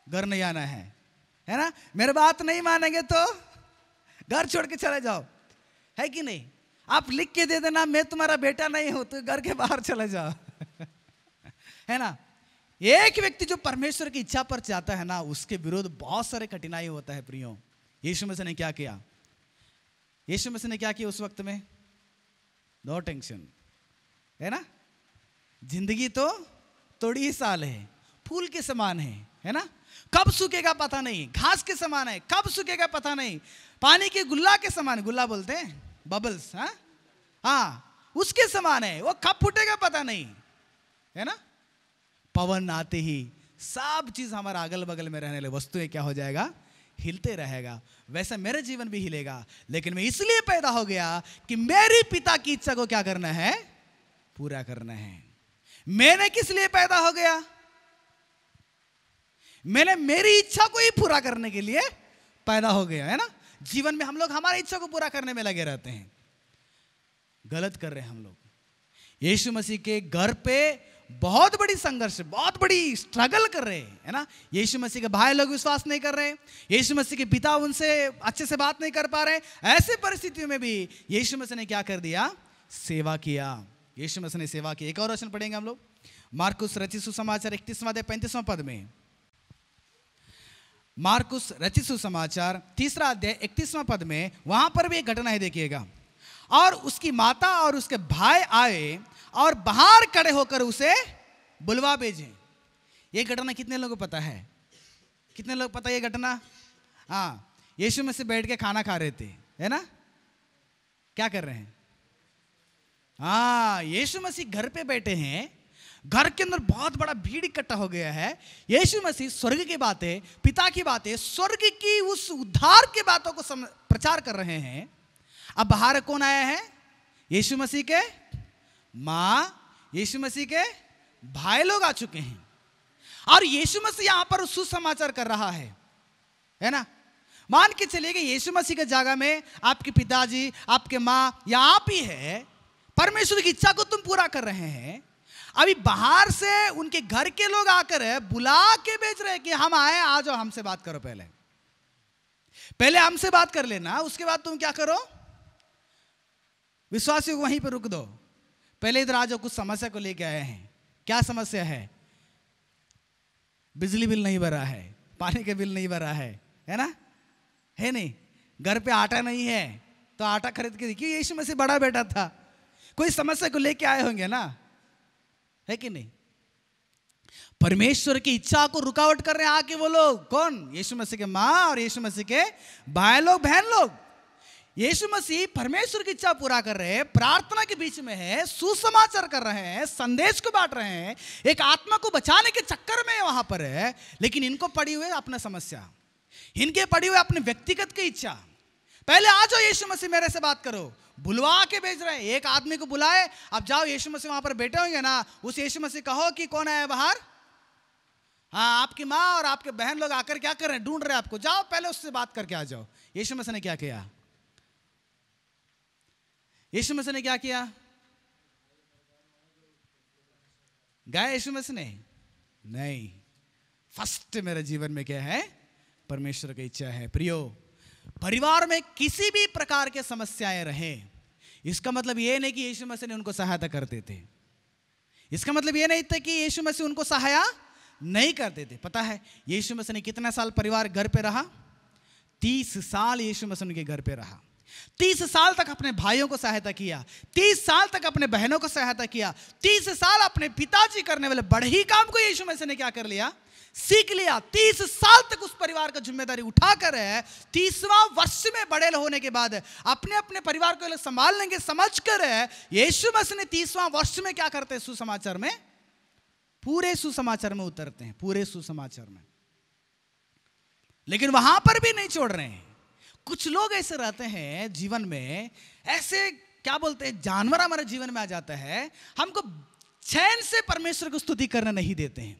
घर नहीं आना है ना। मेरी बात नहीं मानेंगे तो घर छोड़ के चले जाओ, है कि नहीं। आप लिख के दे देना मैं तुम्हारा बेटा नहीं हूं, तो घर के बाहर चले जाओ है ना। एक व्यक्ति जो परमेश्वर की इच्छा पर जाता है ना, उसके विरोध बहुत सारे कठिनाई होता है प्रियो। यीशु मसीह ने क्या किया, यीशु मसीह ने क्या किया उस वक्त में, नो टेंशन, है ना। जिंदगी तो थोड़ी ही साल है, फूल के समान है ना। कब सूखेगा पता नहीं, घास के समान है, कब सूखेगा पता नहीं, पानी के गुल्ला के समान, गुल्ला बोलते हैं बबल्स, हाँ उसके समान है, वो कब फूटेगा पता नहीं, है ना। पवन आते ही सब चीज हमारा अगल बगल में रहने वाली वस्तुएं क्या हो जाएगा, हिलते रहेगा। वैसे मेरे जीवन भी हिलेगा, लेकिन मैं इसलिए पैदा हो गया कि मेरी पिता की इच्छा को क्या करना है, पूरा करना है। मैंने किस लिए पैदा हो गया, मैंने मेरी इच्छा को ही पूरा करने के लिए पैदा हो गया, है ना। जीवन में हम लोग हमारी इच्छा को पूरा करने में लगे रहते हैं, गलत कर रहे हैं हम लोग। यीशु मसीह के घर पे बहुत बड़ी संघर्ष, बहुत बड़ी स्ट्रगल कर रहे हैं, है ना। यीशु मसीह के भाई लोग विश्वास नहीं कर रहे, यीशु मसीह के पिता उनसे अच्छे से बात नहीं कर पा रहे। ऐसे परिस्थितियों में भी यीशु मसीह ने क्या कर दिया, सेवा किया। यीशु मसीह ने सेवा की। एक और वचन पढ़ेंगे हम लोग, मार्कुस रचित सुसमाचार 31वां अध्याय 35वां पद में। मार्कुस रचित सुसमाचार 3रा अध्याय 31वां पद में, वहां पर भी एक घटना है, देखिएगा। और उसकी माता और उसके भाई आए और बाहर खड़े होकर उसे बुलवा भेजे। ये घटना कितने लोगों को पता है, कितने लोग पता है ये घटना। हाँ, यीशु मसीह बैठ के खाना खा रहे थे, है ना। क्या कर रहे हैं, हाँ यीशु मसीह घर पे बैठे हैं, घर के अंदर बहुत बड़ा भीड़ इकट्ठा हो गया है। यीशु मसीह स्वर्ग की बातें, पिता की बातें, स्वर्ग की उस उद्धार की बातों को प्रचार कर रहे हैं। अब बाहर कौन आया है, यीशु मसीह के माँ, यीशु मसीह के भाई लोग आ चुके हैं। और यीशु मसीह यहां पर सुसमाचार कर रहा है ना। मान के चलिए कि यीशु मसीह के जगह में आपके पिताजी, आपके माँ या आप ही है, परमेश्वर की इच्छा को तुम पूरा कर रहे हैं। अभी बाहर से उनके घर के लोग आकर बुला के भेज रहे हैं कि हम आए, आ जाओ हमसे बात करो, पहले हमसे बात कर लेना, उसके बाद तुम क्या करो, विश्वासियों को वहीं पर रुक दो, पहले इधर आ जाओ, कुछ समस्या को लेके आए हैं। क्या समस्या है, बिजली बिल नहीं भरा है, पानी के बिल नहीं भरा है ना, है नहीं, घर पे आटा नहीं है तो आटा खरीद के देखिए। यीशु मसीह बड़ा बेटा था, कोई समस्या को लेके आए होंगे ना, है कि नहीं। परमेश्वर की इच्छा को रुकावट कर रहे हैं आके वो लोग, कौन, यीशु मसीह के माँ और यीशु मसीह के भाई लोग, बहन लोग। यीशु मसीह परमेश्वर की इच्छा पूरा कर रहे हैं, प्रार्थना के बीच में है, सुसमाचार कर रहे हैं, संदेश को बांट रहे हैं, एक आत्मा को बचाने के चक्कर में वहां पर है। लेकिन इनको पड़ी हुई अपना समस्या, इनके पड़ी हुई अपने व्यक्तिगत की इच्छा। पहले आ जाओ यीशु मसीह मेरे से बात करो, बुलवा के भेज रहे हैं। एक आदमी को बुलाए, अब जाओ यीशु मसीह वहां पर बैठे होंगे ना, उस यीशु मसीह कहो कि कौन आया बाहर, हाँ आपकी माँ और आपके बहन लोग आकर क्या कर रहे हैं, ढूंढ रहे हैं आपको, जाओ पहले उससे बात करके आ जाओ। यीशु मसीह ने क्या किया, यीशु मसीह ने क्या किया, गए यीशु मसीह ने नहीं। फर्स्ट मेरे जीवन में क्या है, परमेश्वर की इच्छा है। प्रियो, परिवार में किसी भी प्रकार के समस्याएं रहे, इसका मतलब यह नहीं कि यीशु मसीह ने उनको सहायता करते थे, इसका मतलब यह नहीं था कि यीशु मसीह उनको सहायता नहीं करते थे। पता है यीशु मसीह ने कितना साल परिवार घर पे रहा, 30 साल यीशु मसीह उनके घर पे रहा। 30 साल तक अपने भाइयों को सहायता किया, 30 साल तक अपने बहनों को सहायता किया, 30 साल अपने पिताजी करने वाले बड़े ही काम को यीशु मसीह ने क्या कर लिया, सीख लिया। 30 साल तक उस परिवार का जिम्मेदारी उठाकर है, 30वां वर्ष में बड़े होने के बाद अपने अपने परिवार को संभाल लेंगे समझ कर है, यीशु मसीह ने 30वां वर्ष में क्या करते हैं, सुसमाचार में, पूरे सुसमाचार में उतरते हैं, पूरे सुसमाचार में। लेकिन वहां पर भी नहीं छोड़ रहे हैं। कुछ लोग ऐसे रहते हैं जीवन में, ऐसे क्या बोलते हैं, जानवर हमारे जीवन में आ जाता है, हमको चैन से परमेश्वर को स्तुति करने नहीं देते हैं,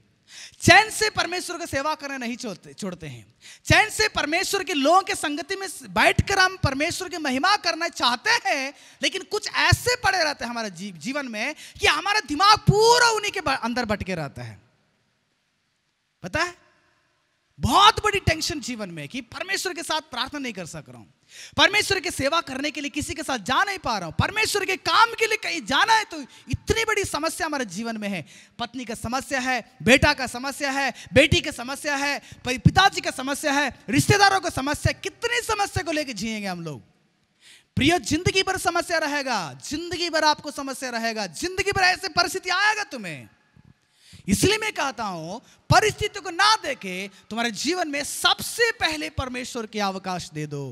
चैन से परमेश्वर की सेवा करना नहीं छोड़ते हैं। चैन से परमेश्वर के लोगों के संगति में बैठकर हम परमेश्वर की महिमा करना चाहते हैं, लेकिन कुछ ऐसे पड़े रहते हैं हमारे जीवन में कि हमारा दिमाग पूरा उन्हीं के अंदर भटके रहता है। पता है, बहुत बड़ी टेंशन जीवन में कि परमेश्वर के साथ प्रार्थना नहीं कर सक रहा हूं, परमेश्वर की सेवा करने के लिए किसी के साथ जा नहीं पा रहा हूं, परमेश्वर के काम के लिए कहीं जाना है तो इतनी बड़ी समस्या हमारे जीवन में है। पत्नी का समस्या है, बेटा का समस्या है, बेटी का समस्या है, पिताजी का समस्या है, रिश्तेदारों का समस्या, कितनी समस्या को लेकर जिएंगे हम लोग। प्रिय, जिंदगी भर समस्या रहेगा, जिंदगी भर आपको समस्या रहेगा, जिंदगी भर ऐसे परिस्थिति आएगा तुम्हें। इसलिए मैं कहता हूं, परिस्थिति को ना देके तुम्हारे जीवन में सबसे पहले परमेश्वर के अवकाश दे दो।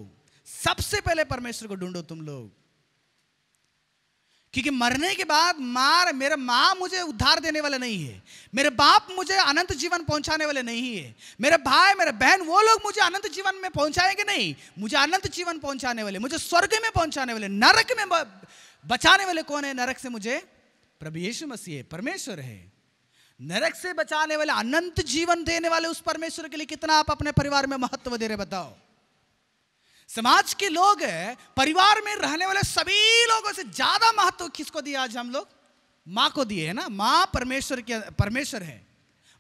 सबसे पहले परमेश्वर को ढूंढो तुम लोग, क्योंकि मरने के बाद मेरे माँ मुझे उद्धार देने वाले नहीं है, मेरे बाप मुझे अनंत जीवन पहुंचाने वाले नहीं है, मेरे भाई मेरे बहन वो लोग मुझे अनंत जीवन में पहुंचाएंगे नहीं। मुझे अनंत जीवन पहुंचाने वाले, मुझे स्वर्ग में पहुंचाने वाले, नरक में बचाने वाले कौन है? नरक से मुझे प्रभु यीशु मसीह है, परमेश्वर है। नरक से बचाने वाले, अनंत जीवन देने वाले उस परमेश्वर के लिए कितना आप अपने परिवार में महत्व दे रहे बताओ। समाज के लोग परिवार में रहने वाले सभी लोगों से ज्यादा महत्व किसको दिया आज हम लोग? मां को दिए है ना। मां परमेश्वर है।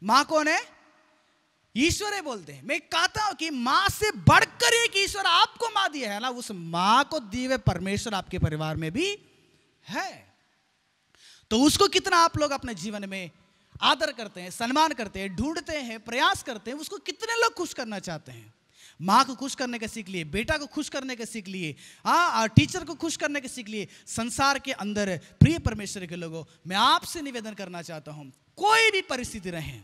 मां कौन है? ईश्वर है बोलते हैं। मैं कहता हूं कि मां से बढ़कर एक ईश्वर आपको मां दिया है ना, उस मां को दिए हुए परमेश्वर आपके परिवार में भी है। तो उसको कितना आप लोग अपने जीवन में आदर करते हैं, सम्मान करते हैं, ढूंढते हैं, प्रयास करते हैं। उसको कितने लोग खुश करना चाहते हैं? माँ को खुश करने का सीख लिए, बेटा को खुश करने का सीख लिए, टीचर को खुश करने का सीख लिए। संसार के अंदर प्रिय परमेश्वर के लोगों, मैं आपसे निवेदन करना चाहता हूं, कोई भी परिस्थिति रहे,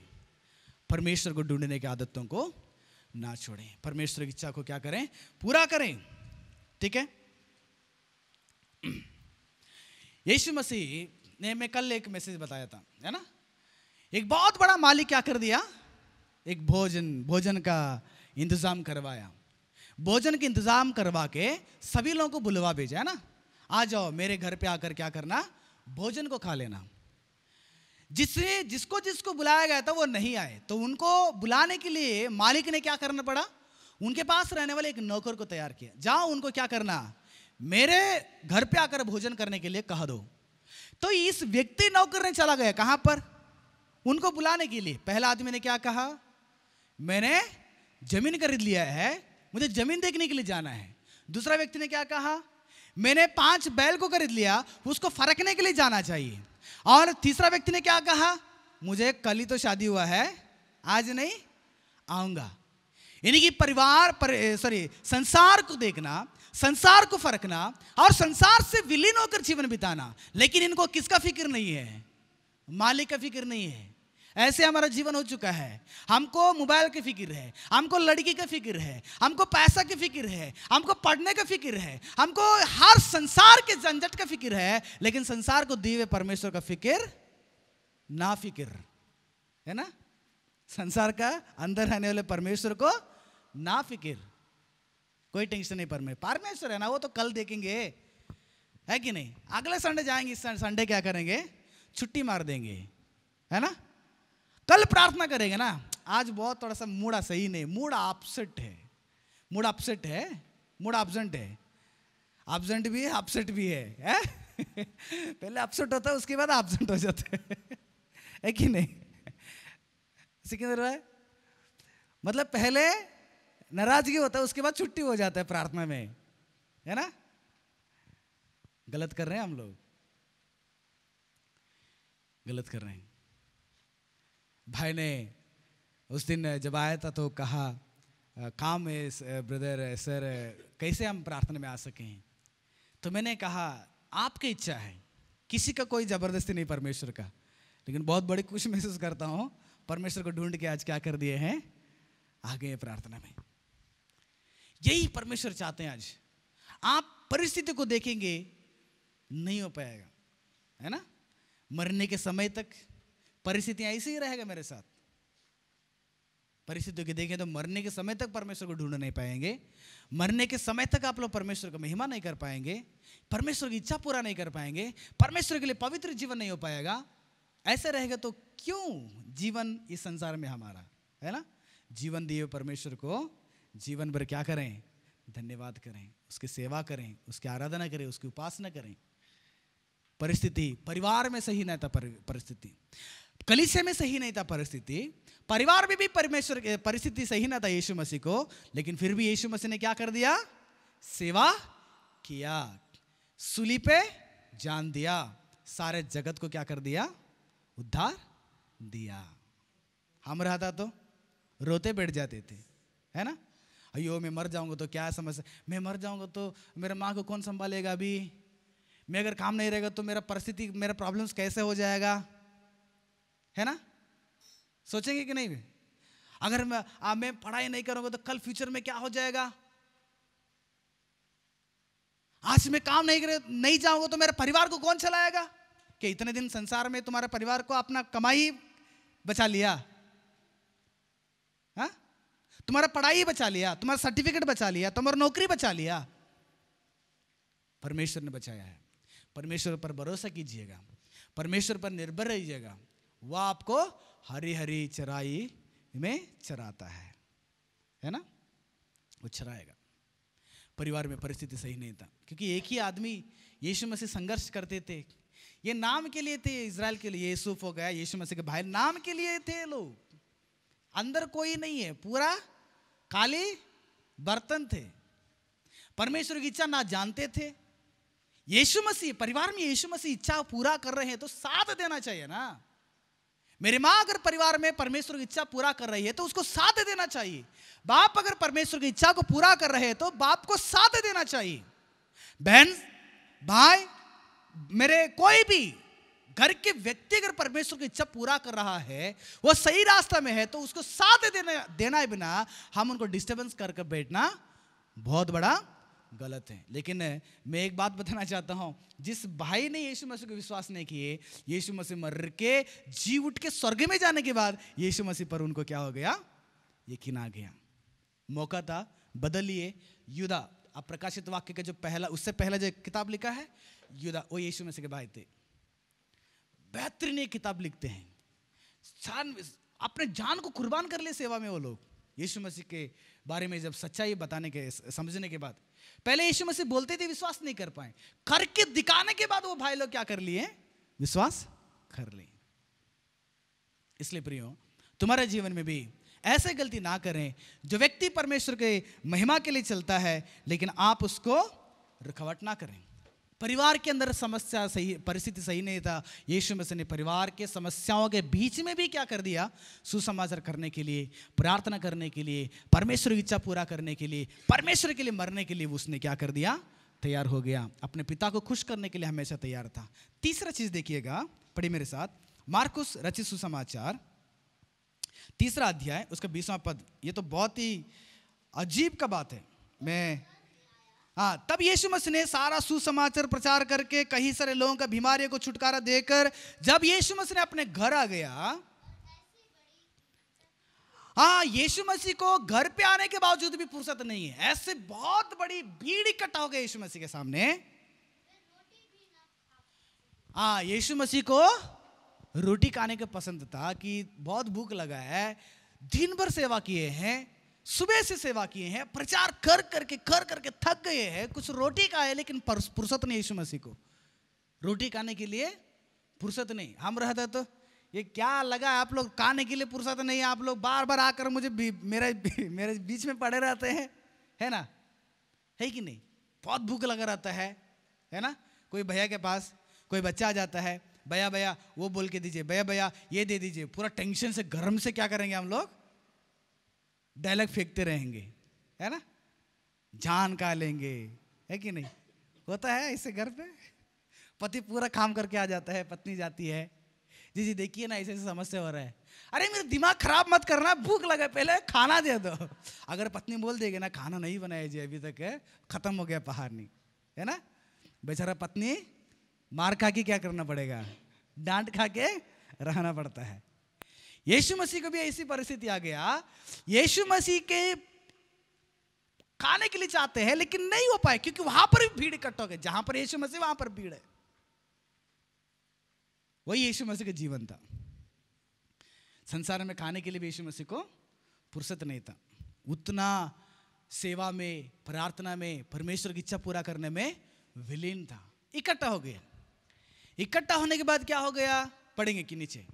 परमेश्वर को ढूंढने की आदतों को ना छोड़ें। परमेश्वर की इच्छा को क्या करें? पूरा करें। ठीक है। यीशु मसीह ने, मैं कल एक मैसेज बताया था, है ना, एक बहुत बड़ा मालिक क्या कर दिया, एक भोजन का इंतजाम करवाया। भोजन के इंतजाम करवा के सभी लोगों को बुलवा भेजा, है ना, आ जाओ मेरे घर पे आकर क्या करना, भोजन को खा लेना। जिसको बुलाया गया था वो नहीं आए, तो उनको बुलाने के लिए मालिक ने क्या करना पड़ा, उनके पास रहने वाले एक नौकर को तैयार किया। जाओ उनको क्या करना, मेरे घर पे आकर भोजन करने के लिए कह दो। तो इस व्यक्ति नौकर ने चला गया कहां पर, उनको बुलाने के लिए। पहला आदमी ने क्या कहा, मैंने जमीन खरीद लिया है, मुझे जमीन देखने के लिए जाना है। दूसरा व्यक्ति ने क्या कहा, मैंने 5 बैल को खरीद लिया, उसको फरकने के लिए जाना चाहिए। और तीसरा व्यक्ति ने क्या कहा, मुझे कल ही तो शादी हुआ है, आज नहीं आऊंगा। यानी कि संसार को देखना, संसार को फरकना और संसार से विलीन होकर जीवन बिताना। लेकिन इनको किसका फिक्र नहीं है? मालिक का फिक्र नहीं है। ऐसे हमारा जीवन हो चुका है। हमको मोबाइल की फिक्र है, हमको लड़की का फिक्र है, हमको पैसा की फिक्र है, हमको पढ़ने का फिक्र है, हमको हर संसार के झंझट का फिक्र है, लेकिन संसार को दिए हुए परमेश्वर का फिक्र ना फिक्र है ना। संसार का अंदर रहने वाले परमेश्वर को ना फिक्र, कोई टेंशन नहीं। परमेश्वर है ना, वो तो कल देखेंगे, है कि नहीं। अगले संडे जाएंगे, संडे क्या करेंगे, छुट्टी मार देंगे, है ना। कल प्रार्थना करेंगे ना, आज बहुत थोड़ा सा मूड सही नहीं, मूड अपसेट है, मूड अपसेट है, मूड एब्सेंट है, एब्सेंट भी है, अपसेट भी है? पहले अपसेट होता है, उसके बाद एब्सेंट हो जाता है कि नहीं। सिकंदर भाई, मतलब पहले नाराजगी होता है, उसके बाद छुट्टी हो जाता है प्रार्थना में, है ना। गलत कर रहे हैं हम लोग, गलत कर रहे हैं। भाई ने उस दिन जब आया था तो कहा, काम है ब्रदर सर, कैसे हम प्रार्थना में आ सकें। तो मैंने कहा आपकी इच्छा है, किसी का कोई जबरदस्ती नहीं परमेश्वर का। लेकिन बहुत बड़ी खुशी महसूस करता हूं, परमेश्वर को ढूंढ के आज क्या कर दिए हैं, आ गए प्रार्थना में। यही परमेश्वर चाहते हैं। आज आप परिस्थिति को देखेंगे नहीं हो पाएगा, है ना। मरने के समय तक परिस्थितियां ऐसे ही रहेगा मेरे साथ। परिस्थितियों की देखें तो मरने के समय तक परमेश्वर को ढूंढ नहीं पाएंगे, मरने के समय तक आप लोग परमेश्वर का महिमा नहीं कर पाएंगे, परमेश्वर की इच्छा पूरा नहीं कर पाएंगे, परमेश्वर के लिए पवित्र जीवन नहीं हो पाएगा। ऐसे रहेगा तो क्यों जीवन इस संसार में हमारा, है ना? जीवन दिए परमेश्वर को जीवन भर क्या करें? धन्यवाद करें, उसकी सेवा करें, उसकी आराधना करें, उसकी उपासना करें। परिस्थिति परिवार में सही नहीं था, परिस्थिति कलीसिया में सही नहीं था, परिस्थिति परिवार में भी परमेश्वर परिस्थिति सही ना था यीशु मसीह को, लेकिन फिर भी यीशु मसीह ने क्या कर दिया? सेवा किया, सूली पे जान दिया, सारे जगत को क्या कर दिया? उद्धार दिया। हम रहता तो रोते बैठ जाते थे, है ना? अयो मैं मर जाऊंगा तो क्या समस्या, मैं मर जाऊंगा तो मेरे माँ को कौन संभालेगा, अभी मैं अगर काम नहीं रहेगा तो मेरा परिस्थिति, मेरा प्रॉब्लम्स कैसे हो जाएगा, है ना? सोचेंगे कि नहीं? अगर मैं पढ़ाई नहीं करूंगा तो कल फ्यूचर में क्या हो जाएगा? आज मैं काम नहीं जाऊंगा तो मेरे परिवार को कौन चलाएगा? कि इतने दिन संसार में तुम्हारे परिवार को अपना कमाई बचा लिया, हा? तुम्हारा पढ़ाई बचा लिया, तुम्हारा सर्टिफिकेट बचा लिया, तुम्हारा नौकरी बचा लिया। परमेश्वर ने बचाया है। परमेश्वर पर भरोसा कीजिएगा, परमेश्वर पर निर्भर रहिएगा, वह आपको हरी हरी चराई में चराता है ना? वो चराएगा। परिवार में परिस्थिति सही नहीं था, क्योंकि एक ही आदमी यीशु मसीह संघर्ष करते थे। ये नाम के लिए थे, इजराइल के लिए। यूसुफ हो गया, यीशु मसीह के भाई, नाम के लिए थे लोग, अंदर कोई नहीं है, पूरा खाली बर्तन थे। परमेश्वर की इच्छा ना जानते थे। यीशु मसीह परिवार में यीशु मसीह इच्छा पूरा कर रहे हैं तो साथ देना चाहिए ना। मेरी माँ अगर परिवार में परमेश्वर की इच्छा पूरा कर रही है तो उसको साथ देना चाहिए। बाप अगर परमेश्वर की इच्छा को पूरा कर रहे हैं तो बाप को साथ देना चाहिए। बहन भाई, मेरे कोई भी घर के व्यक्ति अगर परमेश्वर की इच्छा पूरा कर रहा है, वो सही रास्ता में है, तो उसको साथ देना बिना हम उनको डिस्टर्बेंस कर बैठना बहुत बड़ा गलत है। लेकिन मैं एक बात बताना चाहता हूं, जिस भाई ने यीशु मसीह को विश्वास नहीं किए, यीशु मसीह मर के जी उठ के स्वर्ग में जाने के बाद यीशु मसीह पर उनको क्या हो गया? यकीन आ गया। मौका था, बदलिए। यूदा, अब प्रकाशित वाक्य का जो पहला, उससे पहला जो किताब लिखा है यूदा, वो यीशु मसीह के भाई थे। बेहतरीन किताब लिखते हैं, अपने जान को कुर्बान कर ले सेवा में वो लोग। यीशु मसीह के बारे में जब सच्चाई बताने के समझने के बाद, पहले यीशु मसीह बोलते थे, विश्वास नहीं कर पाए, करके दिखाने के बाद वो भाई लोग क्या कर लिए? विश्वास कर लिए। इसलिए प्रियो, तुम्हारे जीवन में भी ऐसे गलती ना करें। जो व्यक्ति परमेश्वर के महिमा के लिए चलता है, लेकिन आप उसको रुकावट ना करें। परिवार के अंदर समस्या सही, परिस्थिति सही नहीं था, यीशु मसीह ने परिवार के समस्याओं के बीच में भी क्या कर दिया? सुसमाचार करने के लिए, प्रार्थना करने के लिए, परमेश्वर की इच्छा पूरा करने के लिए, परमेश्वर के लिए मरने के लिए उसने क्या कर दिया? तैयार हो गया। अपने पिता को खुश करने के लिए हमेशा तैयार था। तीसरा चीज देखिएगा, पढ़िए मेरे साथ, मार्कुस रचित सुसमाचार 3 अध्याय उसका 20वां पद। ये तो बहुत ही अजीब का बात है। तब यीशु मसीह ने सारा सुसमाचार प्रचार करके कई सारे लोगों का बीमारियों को छुटकारा देकर, जब यीशु मसीह ने अपने घर आ गया, यीशु मसीह को घर पे आने के बावजूद भी फुर्सत नहीं है। ऐसे बहुत बड़ी भीड़ इकट्ठा हो गई यीशु मसीह के सामने। यीशु मसीह को रोटी खाने का पसंद था कि बहुत भूख लगा है, दिन भर सेवा किए हैं, सुबह से सेवा किए हैं, प्रचार कर करके थक गए हैं, कुछ रोटी खाए, लेकिन फुर्सत नहीं यीशु मसीह को रोटी खाने के लिए, फुर्सत नहीं। हम रहते तो ये क्या लगा आप लोग खाने के लिए फुर्सत नहीं, आप लोग बार बार आकर मुझे मेरे बीच में पड़े रहते हैं, है ना? है कि नहीं? बहुत भूख लगा रहता है ना? कोई भैया के पास कोई बच्चा आ जाता है, भैया वो बोल के दीजिए, भैया ये दे दीजिए, पूरा टेंशन से गरम से क्या करेंगे हम लोग? डायलॉग फेंकते रहेंगे, है ना? जान का लेंगे, है कि नहीं? होता है ऐसे घर पे। पति पूरा काम करके आ जाता है, पत्नी जाती है, जी देखिए ना ऐसे समस्या हो रहा है, अरे मेरा दिमाग खराब मत करना, भूख लगा, पहले खाना दे दो। अगर पत्नी बोल देगी ना, खाना नहीं बनाया जी अभी तक है, खत्म हो गया पहाड़ नहीं, है ना? बेचारा पत्नी मार खा के क्या करना पड़ेगा? डांट खा के रहना पड़ता है। यीशु मसीह को भी ऐसी परिस्थिति आ गया। यीशु मसीह के खाने के लिए चाहते हैं लेकिन नहीं हो पाए, क्योंकि वहां पर भी भीड़ इकट्ठा हो गई। जहां पर यीशु मसीह वहां पर भीड़ है। वही यीशु मसीह का जीवन था। संसार में खाने के लिए भी यीशु मसीह को फुर्सत नहीं था, उतना सेवा में, प्रार्थना में, परमेश्वर की इच्छा पूरा करने में विलीन था। इकट्ठा हो गया। इकट्ठा होने के बाद क्या हो गया, पढ़ेंगे कि नीचे,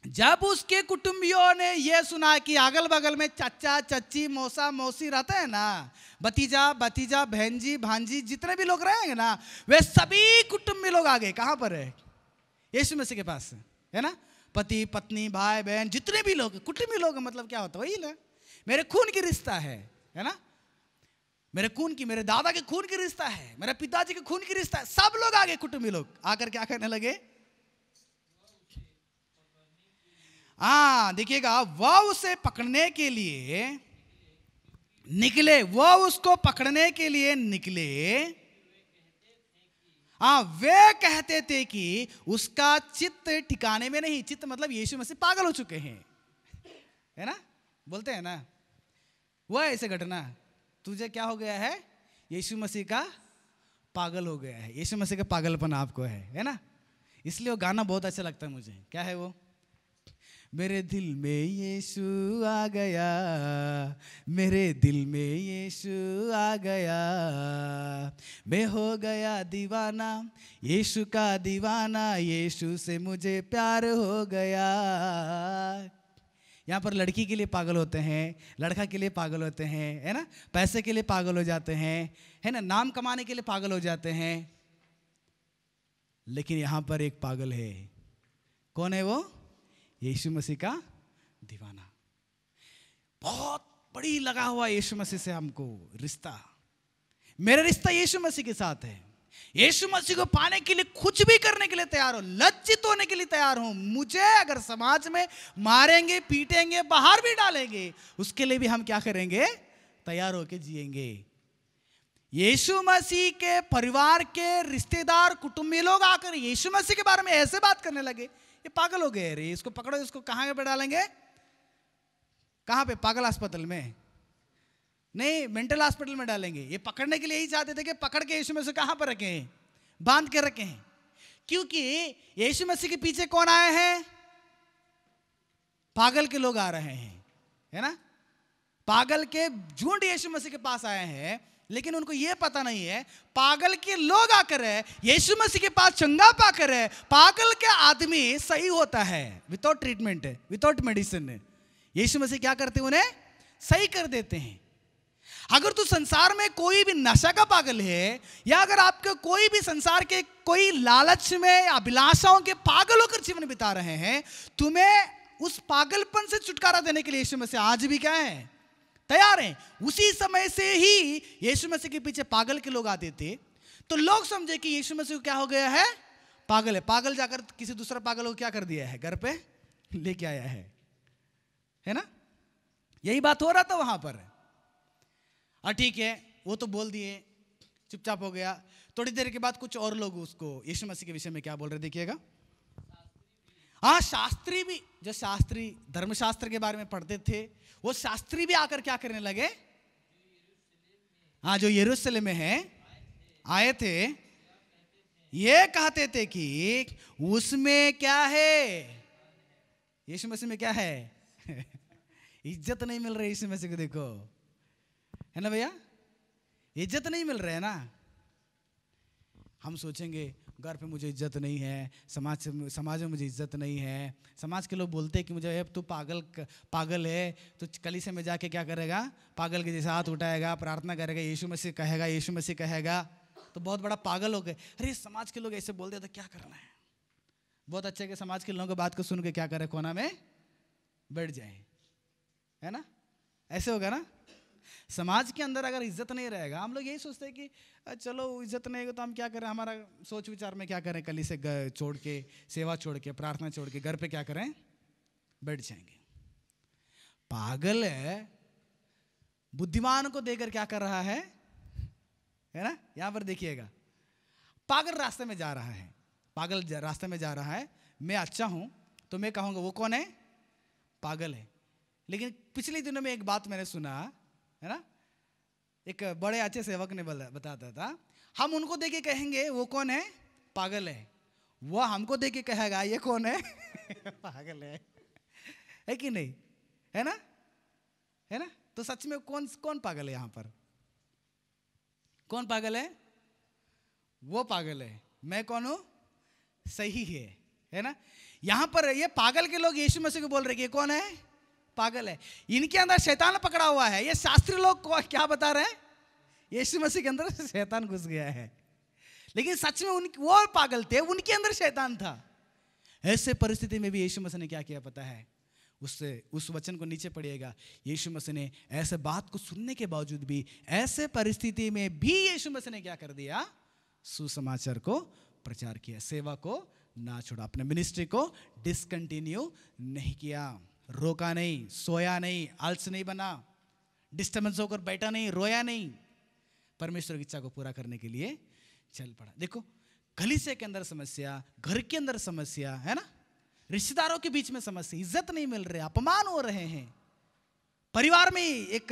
जब उसके कुटुंबियों ने यह सुना कि अगल बगल में चाचा चाची मौसा मौसी रहते हैं ना, भतीजा भतीजा बहनजी भांजी जितने भी लोग रहेंगे ना, वे सभी कुटुंबी लोग आ गए। कहां पर है, यीशु मसीह के पास, है ना। पति पत्नी भाई बहन जितने भी लोग कुटुंबी लोग, मतलब क्या होता है वही ना, मेरे खून की रिश्ता है ना, मेरे खून की, मेरे दादा के खून की रिश्ता है, मेरे पिताजी के खून की रिश्ता है। सब लोग आ गए, कुटुंबी लोग आकर क्या करने लगे, हाँ देखिएगा, वह उसे पकड़ने के लिए निकले, वह उसको पकड़ने के लिए निकले। हाँ, वे कहते थे कि उसका चित्त ठिकाने में नहीं। चित्त मतलब यीशु मसीह पागल हो चुके हैं, है ना, बोलते हैं ना, वह ऐसे घटना, तुझे क्या हो गया है, यीशु मसीह का पागल हो गया है, यीशु मसीह का पागलपन आपको है ना। इसलिए वो गाना बहुत अच्छा लगता है मुझे। क्या है वो, मेरे दिल में यीशु आ गया, मेरे दिल में यीशु आ गया, मैं हो गया दीवाना, यीशु का दीवाना, यीशु से मुझे प्यार हो गया। यहाँ पर लड़की के लिए पागल होते हैं, लड़का के लिए पागल होते हैं, है ना, पैसे के लिए पागल हो जाते हैं, है ना, नाम कमाने के लिए पागल हो जाते हैं। लेकिन यहाँ पर एक पागल है, कौन है वो, यीशु मसीह का दीवाना। बहुत बड़ी लगा हुआ यीशु मसीह से हमको रिश्ता, मेरा रिश्ता यीशु मसीह के साथ है। यीशु मसीह को पाने के लिए कुछ भी करने के लिए तैयार हो, लज्जित होने के लिए तैयार हो। मुझे अगर समाज में मारेंगे पीटेंगे बाहर भी डालेंगे, उसके लिए भी हम क्या करेंगे, तैयार होके जिएंगे। यीशु मसीह के परिवार के रिश्तेदार कुटुंबी लोग आकर यीशु मसीह के बारे में ऐसे बात करने लगे, ये पागल हो गए रे, इसको पकड़ो, इसको कहां पे डालेंगे, कहां पे, पागल अस्पताल में नहीं, मेंटल हॉस्पिटल में डालेंगे। ये पकड़ने के लिए यही चाहते थे कि पकड़ के यीशु मसीह कहां पर रखे हैं, बांध के रखे हैं। क्योंकि यीशु मसीह के पीछे कौन आए हैं, पागल के लोग आ रहे हैं, है ना, पागल के झुंड यीशु मसीह के पास आए हैं। लेकिन उनको यह पता नहीं है, पागल के लोग आकर है यीशु मसीह के पास चंगा पाकर है, पागल के आदमी सही होता है विदाउट ट्रीटमेंट, विदाउट मेडिसिन। यीशु मसीह क्या करते हैं, उन्हें सही कर देते हैं। अगर तू संसार में कोई भी नशा का पागल है, या अगर आपके कोई भी संसार के कोई लालच में अभिलाषाओं के पागल होकर जीवन बिता रहे हैं, तुम्हें उस पागलपन से छुटकारा देने के लिए यीशु मसीह आज भी क्या है, तैयार हैं। उसी समय से ही यीशु मसीह के पीछे पागल के लोग आते थे, तो लोग समझे कि यीशु मसीह क्या हो गया है, पागल है। पागल जाकर किसी दूसरा पागल को क्या कर दिया है, घर पे लेके आया है ना, यही बात हो रहा था वहां पर। ठीक है, वो तो बोल दिए, चुपचाप हो गया। थोड़ी देर के बाद कुछ और लोग उसको यीशु मसीह के विषय में क्या बोल रहे, देखिएगा। हाँ, शास्त्री भी, जो शास्त्री धर्मशास्त्र के बारे में पढ़ते थे, वो शास्त्री भी आकर क्या करने लगे, हाँ, जो यरूशलेम में है आए थे, ये कहते थे कि उसमें क्या है, यीशु मसीह में क्या है इज्जत नहीं मिल रही यीशु मसीह को, देखो, है ना भैया, इज्जत नहीं मिल रहा है ना। हम सोचेंगे घर पे मुझे इज्जत नहीं है, समाज में मुझे इज्जत नहीं है। समाज के लोग बोलते हैं कि मुझे तू पागल है, तो कलीसिया में जाके क्या करेगा, पागल के जैसा हाथ उठाएगा, प्रार्थना करेगा, यीशु मसीह कहेगा, यीशु मसीह कहेगा, तो बहुत बड़ा पागल हो गए। अरे समाज के लोग ऐसे बोलते हैं तो क्या करना है, बहुत अच्छे के समाज के लोगों की बात को सुन के क्या करे, कोना में बैठ जाए, है ना, ऐसे होगा ना। समाज के अंदर अगर इज्जत नहीं रहेगा, हम लोग यही सोचते हैं कि चलो इज्जत नहीं है तो हम क्या करें, हमारा सोच विचार में क्या करें, कली से छोड़ के, सेवा छोड़ के, प्रार्थना छोड़ के घर पे क्या करें, बैठ जाएंगे। पागल है बुद्धिमान को देकर क्या कर रहा है ना, यहां पर देखिएगा, पागल रास्ते में जा रहा है, पागल रास्ते में जा रहा है, मैं अच्छा हूं तो मैं कहूंगा वो कौन है, पागल है। लेकिन पिछले दिनों में एक बात मैंने सुना, है ना, एक बड़े अच्छे सेवक ने बताता था, हम उनको देख के कहेंगे वो कौन है, पागल है। वो हमको देख के कहेगा ये कौन है पागल है कि नहीं, है ना, है ना। तो सच में कौन कौन पागल है यहां पर? कौन पागल है? वो पागल है। मैं कौन हूं? सही है ना। यहां पर ये पागल के लोग यीशु मसीह को बोल रहे कि ये कौन है? पागल है। इनके अंदर शैतान पकड़ा हुआ है। ये शास्त्री लोग क्या बता रहे हैं? यीशु मसीह के अंदर शैतान घुस गया है। लेकिन सच में वो पागल थे, उनके अंदर शैतान था। ऐसे परिस्थिति में भी यीशु मसीह ने क्या किया पता है? उस वचन को नीचे पढ़िएगा। यीशु मसीह ने ऐसे बात को सुनने के बावजूद भी, ऐसे परिस्थिति में भी यीशु मसीह ने क्या कर दिया? सुसमाचार को प्रचार किया, सेवा को ना छोड़ा, अपने मिनिस्ट्री को डिसकंटिन्यू नहीं किया, रोका नहीं, सोया नहीं, आलस नहीं बना, डिस्टर्बेंस होकर बैठा नहीं, रोया नहीं, परमेश्वर की इच्छा को पूरा करने के लिए चल पड़ा। देखो, कलीसिया के अंदर समस्या, घर के अंदर समस्या है ना, रिश्तेदारों के बीच में समस्या, इज्जत नहीं मिल रही, अपमान हो रहे हैं, परिवार में एक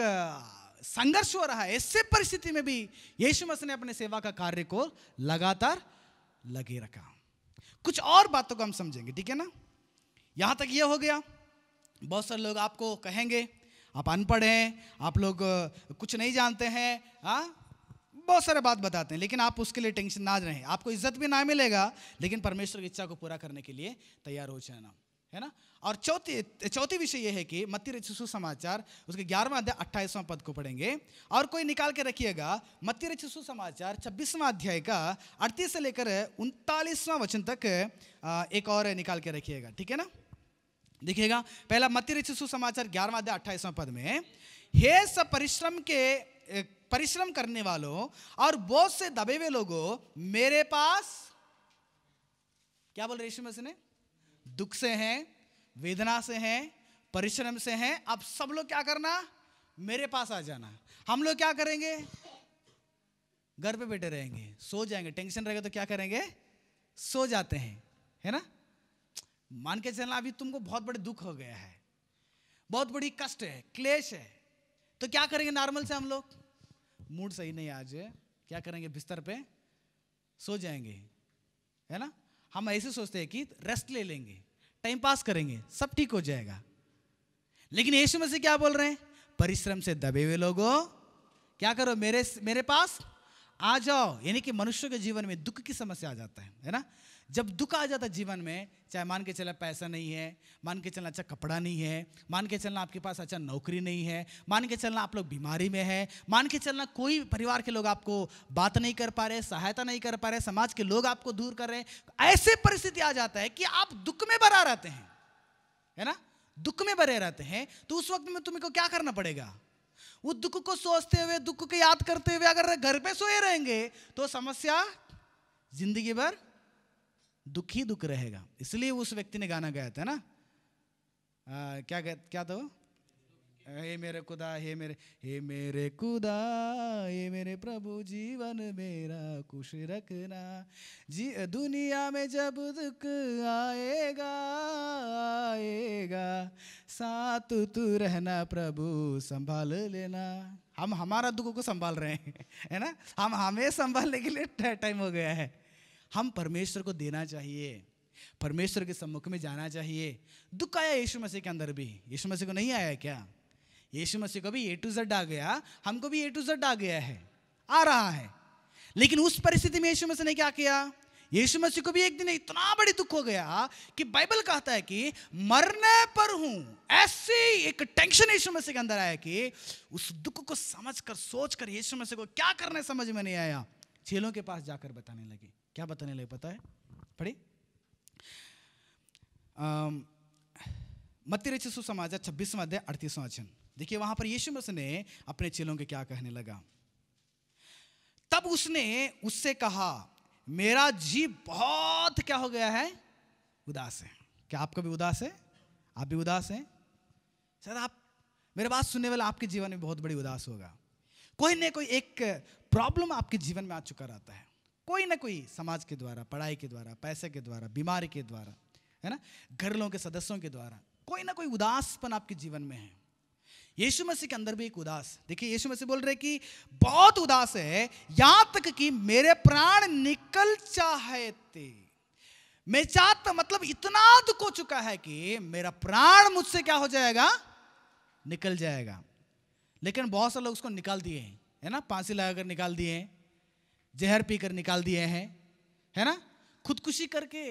संघर्ष हो रहा है। ऐसे परिस्थिति में भी यीशु मसीह ने अपने सेवा का कार्य को लगातार लगे रखा। कुछ और बातों को हम समझेंगे, ठीक है ना। यहां तक ये हो गया। बहुत सारे लोग आपको कहेंगे आप अनपढ़ हैं, आप लोग कुछ नहीं जानते हैं, बहुत सारे बात बताते हैं, लेकिन आप उसके लिए टेंशन ना रहें। आपको इज्जत भी ना मिलेगा, लेकिन परमेश्वर की इच्छा को पूरा करने के लिए तैयार हो जाना, है ना। और चौथी विषय यह है कि मत्ती रचित सुसमाचार उसके 11वां अध्याय 28वां पद को पढ़ेंगे। और कोई निकाल के रखिएगा, मत्ती रचित सुसमाचार 26वां अध्याय का 38 से लेकर 39वां वचन तक एक और निकाल के रखिएगा, ठीक है ना। देखिएगा, पहला मत्ती रचित सुसमाचार 11वां अध्याय 28वां पद में, हे सब परिश्रम करने वालों और बोझ से दबे हुए लोगों, मेरे पास, क्या बोल रहे यीशु मसीह ने? दुख से हैं, वेदना से हैं, परिश्रम से हैं, अब सब लोग क्या करना? मेरे पास आ जाना। हम लोग क्या करेंगे? घर पे बैठे रहेंगे, सो जाएंगे। टेंशन रहेगा तो क्या करेंगे? सो जाते हैं, है ना। मान के चलना अभी तुमको बहुत बड़े दुख हो गया है, बहुत बड़ी कष्ट है, क्लेश है, तो क्या करेंगे? नॉर्मल से हम लोग, मूड सही नहीं आज, क्या करेंगे? बिस्तर पे सो जाएंगे, है ना। हम ऐसे सोचते हैं कि रेस्ट ले लेंगे, टाइम पास करेंगे, सब ठीक हो जाएगा। लेकिन यीशु मसीह क्या बोल रहे हैं? परिश्रम से दबे हुए लोगों, क्या करो? मेरे पास आ जाओ। यानी कि मनुष्य के जीवन में दुख की समस्या आ जाता है ना। जब दुख आ जाता है जीवन में, चाहे मान के चला पैसा नहीं है, मान के चलना अच्छा कपड़ा नहीं है, मान के चलना आपके पास अच्छा नौकरी नहीं है, मान के चलना आप लोग बीमारी में है, मान के चलना कोई परिवार के लोग आपको बात नहीं कर पा रहे, सहायता नहीं कर पा रहे, समाज के लोग आपको दूर कर रहे हैं, ऐसे परिस्थिति आ जाता है कि आप दुख में भरा रहते हैं, है ना, दुख में भरे रहते हैं। तो उस वक्त में तुम्हें को क्या करना पड़ेगा? वो दुख को सोचते हुए, दुख को याद करते हुए अगर घर पे सोए रहेंगे तो समस्या जिंदगी भर दुख ही दुख रहेगा। इसलिए उस व्यक्ति ने गाना गाया था ना, क्या था वो? हे मेरे खुदा, हे मेरे खुदा, हे मेरे प्रभु, जीवन मेरा खुश रखना, दुनिया में जब दुख आएगा साथ तू रहना प्रभु, संभाल लेना। हम हमारा दुख को संभाल रहे हैं, है ना, हम हमें संभालने के लिए टाइम हो गया है। हम परमेश्वर को देना चाहिए, परमेश्वर के सम्मुख में जाना चाहिए। दुख आया यीशु मसीह के अंदर भी, यीशु मसीह को नहीं आया क्या? यीशु मसीह को भी A to Z आ गया, हमको भी A to Z आ गया है, आ रहा है। लेकिन उस परिस्थिति में यीशु मसीह ने क्या किया? यीशु मसीह को भी एक दिन इतना बड़ी दुख हो गया कि बाइबल कहता है कि मरने पर हूं, ऐसी एक टेंशन यीशु मसीह के अंदर आया कि उस दुख को समझकर, सोचकर यीशु मसीह को क्या करने समझ में नहीं आया, चेलों के पास जाकर बताने लगे। क्या बताने लगे पता है? पढ़ी मत्ती रचित सुसमाचार 26वां अध्याय 38वां वचन। देखिए वहां पर यीशु मसीह ने अपने चेलों के क्या कहने लगा। तब उसने उससे कहा, मेरा जी बहुत क्या हो गया है? उदास है। क्या आपका भी उदास है? आप भी उदास हैं? शायद आप, मेरे बात सुनने वाला आपके जीवन में बहुत बड़ी उदास होगा। कोई ना कोई एक प्रॉब्लम आपके जीवन में आ चुका रहता है, कोई ना कोई, समाज के द्वारा, पढ़ाई के द्वारा, पैसे के द्वारा, बीमारी के द्वारा, है ना, घर लोगों के सदस्यों के द्वारा, कोई ना कोई उदासपन आपके जीवन में है। यीशु मसीह के अंदर भी एक उदास, देखिए यीशु मसीह बोल रहे कि बहुत उदास है, यहां तक कि मेरे प्राण निकल चाहते। मैं चाहता मतलब इतना दुख हो चुका है कि मेरा प्राण मुझसे क्या हो जाएगा, निकल जाएगा। लेकिन बहुत से लोग उसको निकाल दिए हैं, है ना, फांसी लगाकर निकाल दिए हैं, जहर पीकर निकाल दिए हैं, है ना, खुदकुशी करके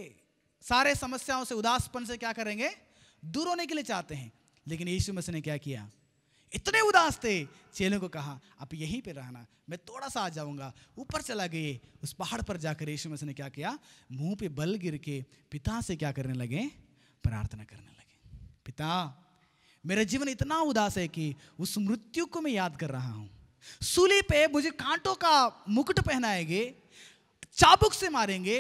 सारे समस्याओं से, उदासपन से क्या करेंगे, दूर होने के लिए चाहते हैं। लेकिन यीशु मसीह ने क्या किया, इतने उदास थे, चेलों को कहा आप यहीं पे रहना, मैं थोड़ा सा आ जाऊंगा। ऊपर चला गए, उस पहाड़ पर जाकर यीशु मसीह ने क्या किया, मुंह पे बल गिर के पिता से क्या करने लगे, प्रार्थना करने लगे। पिता, मेरा जीवन इतना उदास है कि उस मृत्यु को मैं याद कर रहा हूं। सूली पे मुझे कांटों का मुकुट पहनाएंगे, चाबुक से मारेंगे,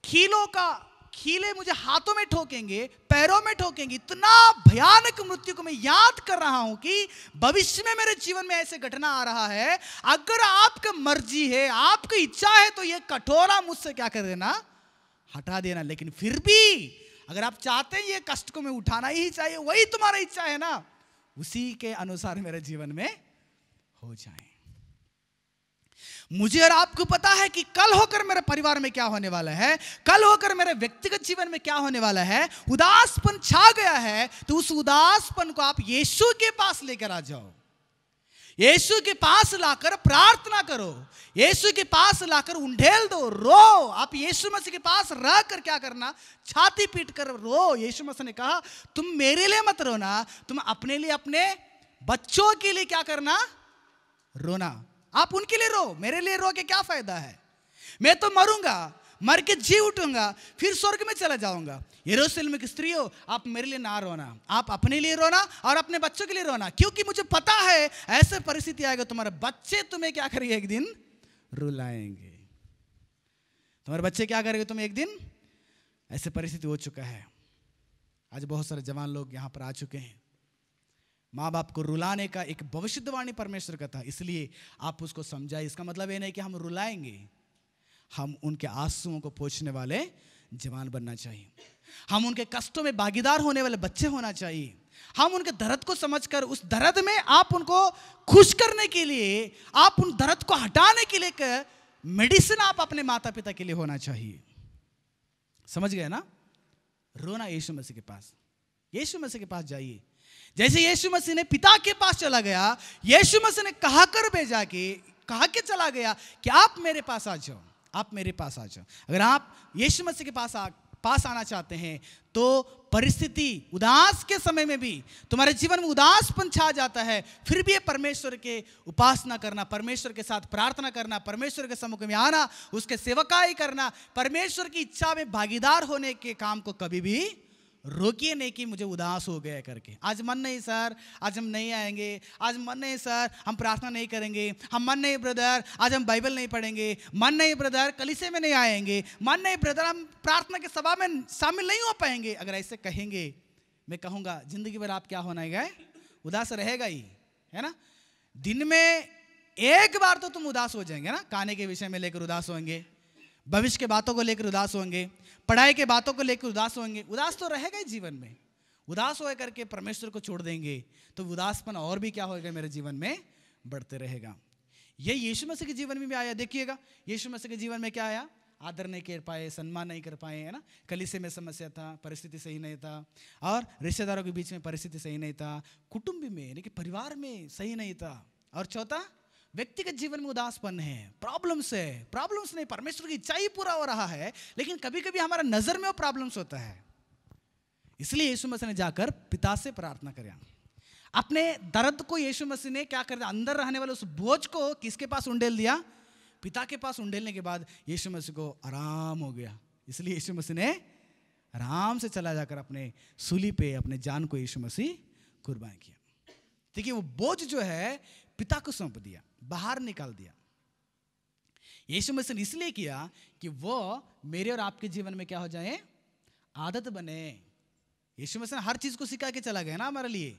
कीले मुझे हाथों में ठोकेंगे, पैरों में ठोकेंगे। इतना भयानक मृत्यु को मैं याद कर रहा हूं कि भविष्य में मेरे जीवन में ऐसे घटना आ रहा है। अगर आपका मर्जी है, आपकी इच्छा है, तो ये कटोरा मुझसे क्या कर देना, हटा देना। लेकिन फिर भी अगर आप चाहते हैं ये कष्ट को मैं उठाना ही चाहिए, वही तुम्हारा इच्छा है ना, उसी के अनुसार मेरे जीवन में हो जाए। मुझे और आपको पता है कि कल होकर मेरे परिवार में क्या होने वाला है, कल होकर मेरे व्यक्तिगत जीवन में क्या होने वाला है। उदासपन छा गया है तो उस उदासपन को आप यीशु के पास लेकर आ जाओ, यीशु के पास लाकर प्रार्थना करो, यीशु के पास लाकर उंडेल दो, रो। आप यीशु मसीह के पास रहकर क्या करना, छाती पीट कर रो। यीशु मसीह ने कहा तुम मेरे लिए मत रोना, तुम अपने लिए, अपने बच्चों के लिए क्या करना, रोना। आप उनके लिए रो, मेरे लिए रो के क्या फायदा है। मैं तो मरूंगा, मर के जी उठूंगा, फिर स्वर्ग में चला जाऊंगा। यरूशलेम की स्त्रियों, आप मेरे लिए ना रोना, आप अपने लिए रोना और अपने बच्चों के लिए रोना, क्योंकि मुझे पता है ऐसे परिस्थिति आएगा, तुम्हारे बच्चे तुम्हें क्या करेंगे, एक दिन रुलाएंगे। तुम्हारे बच्चे क्या करेंगे, तुम्हें एक दिन, ऐसे परिस्थिति हो चुका है। आज बहुत सारे जवान लोग यहां पर आ चुके हैं। माँ बाप को रुलाने का एक भविष्यवाणी परमेश्वर का था, इसलिए आप उसको समझाए। इसका मतलब ये नहीं कि हम रुलाएंगे, हम उनके आंसुओं को पोंछने वाले जवान बनना चाहिए। हम उनके कष्टों में भागीदार होने वाले बच्चे होना चाहिए। हम उनके दर्द को समझकर उस दर्द में आप उनको खुश करने के लिए, आप उन दर्द को हटाने के लिए मेडिसिन आप अपने माता पिता के लिए होना चाहिए। समझ गए ना। रोना यीशु मसीह के पास, यीशु मसीह के पास जाइए। जैसे यीशु मसीह ने पिता के पास चला गया, यीशु मसीह ने कहा के चला गया कि आप मेरे पास आ जाओ, आप मेरे पास आ जाओ। अगर आप यीशु मसीह के पास आना चाहते हैं तो परिस्थिति उदास के समय में भी, तुम्हारे जीवन में उदासपन छा जाता है, फिर भी ये परमेश्वर के उपासना करना, परमेश्वर के साथ प्रार्थना करना, परमेश्वर के सम्मुख में आना, उसके सेवकाई करना, परमेश्वर की इच्छा में भागीदार होने के काम को कभी भी रोकिए नहीं कि मुझे उदास हो गया करके। आज मन नहीं सर, आज हम नहीं आएंगे, आज मन नहीं सर, हम प्रार्थना नहीं करेंगे, हम मन नहीं ब्रदर, आज हम बाइबल नहीं पढ़ेंगे, मन नहीं ब्रदर, कलीसिया में नहीं आएंगे, मन नहीं ब्रदर, हम प्रार्थना के सभा में शामिल नहीं हो पाएंगे। अगर ऐसे कहेंगे, मैं कहूँगा जिंदगी भर आप क्या होना है, उदास रहेगा ही, है ना। दिन में एक बार तो तुम उदास हो जाएंगे ना, खाने के विषय में लेकर उदास होंगे, भविष्य के बातों को लेकर उदास होंगे, पढ़ाई के बातों को लेकर उदास होंगे। उदास तो रहेगा ही जीवन में। उदास हो करके परमेश्वर को छोड़ देंगे तो उदासपन और भी क्या होगा, मेरे जीवन में बढ़ते रहेगा। ये यीशु मसीह के जीवन में भी आया। देखिएगा यीशु मसीह के जीवन में क्या आया, आदर नहीं कर पाए, सम्मान नहीं कर पाए, है ना। कलीसिया में समस्या था, परिस्थिति सही नहीं था, और रिश्तेदारों के बीच में परिस्थिति सही नहीं था, कुटुंब में यानी कि परिवार में सही नहीं था, और चौथा व्यक्तिगत जीवन में उदासपन है, प्रॉब्लम्स है। प्रॉब्लम्स नहीं, परमेश्वर की इच्छा ही पूरा हो रहा है, लेकिन कभी कभी हमारा नजर में वो प्रॉब्लम्स होता है। इसलिए यीशु मसीह ने जाकर पिता से प्रार्थना करें। अपने दर्द को यीशु मसीह ने क्या कर दिया, अंदर रहने वाले उस बोझ को किसके पास उंडेल दिया, पिता के पास उंडेलने के बाद यीशु मसीह को आराम हो गया। इसलिए यीशु मसीह ने आराम से चला जाकर अपने सूली पे अपने जान को यीशु मसीह कुर्बान किया। देखिए वो बोझ जो है पिता को सौंप दिया, बाहर निकाल दिया। यीशु मसीह ने इसलिए किया कि वो मेरे और आपके जीवन में क्या हो जाए, आदत बने। यीशु मसीह ने हर चीज को सिखा के चला गया ना हमारे लिए।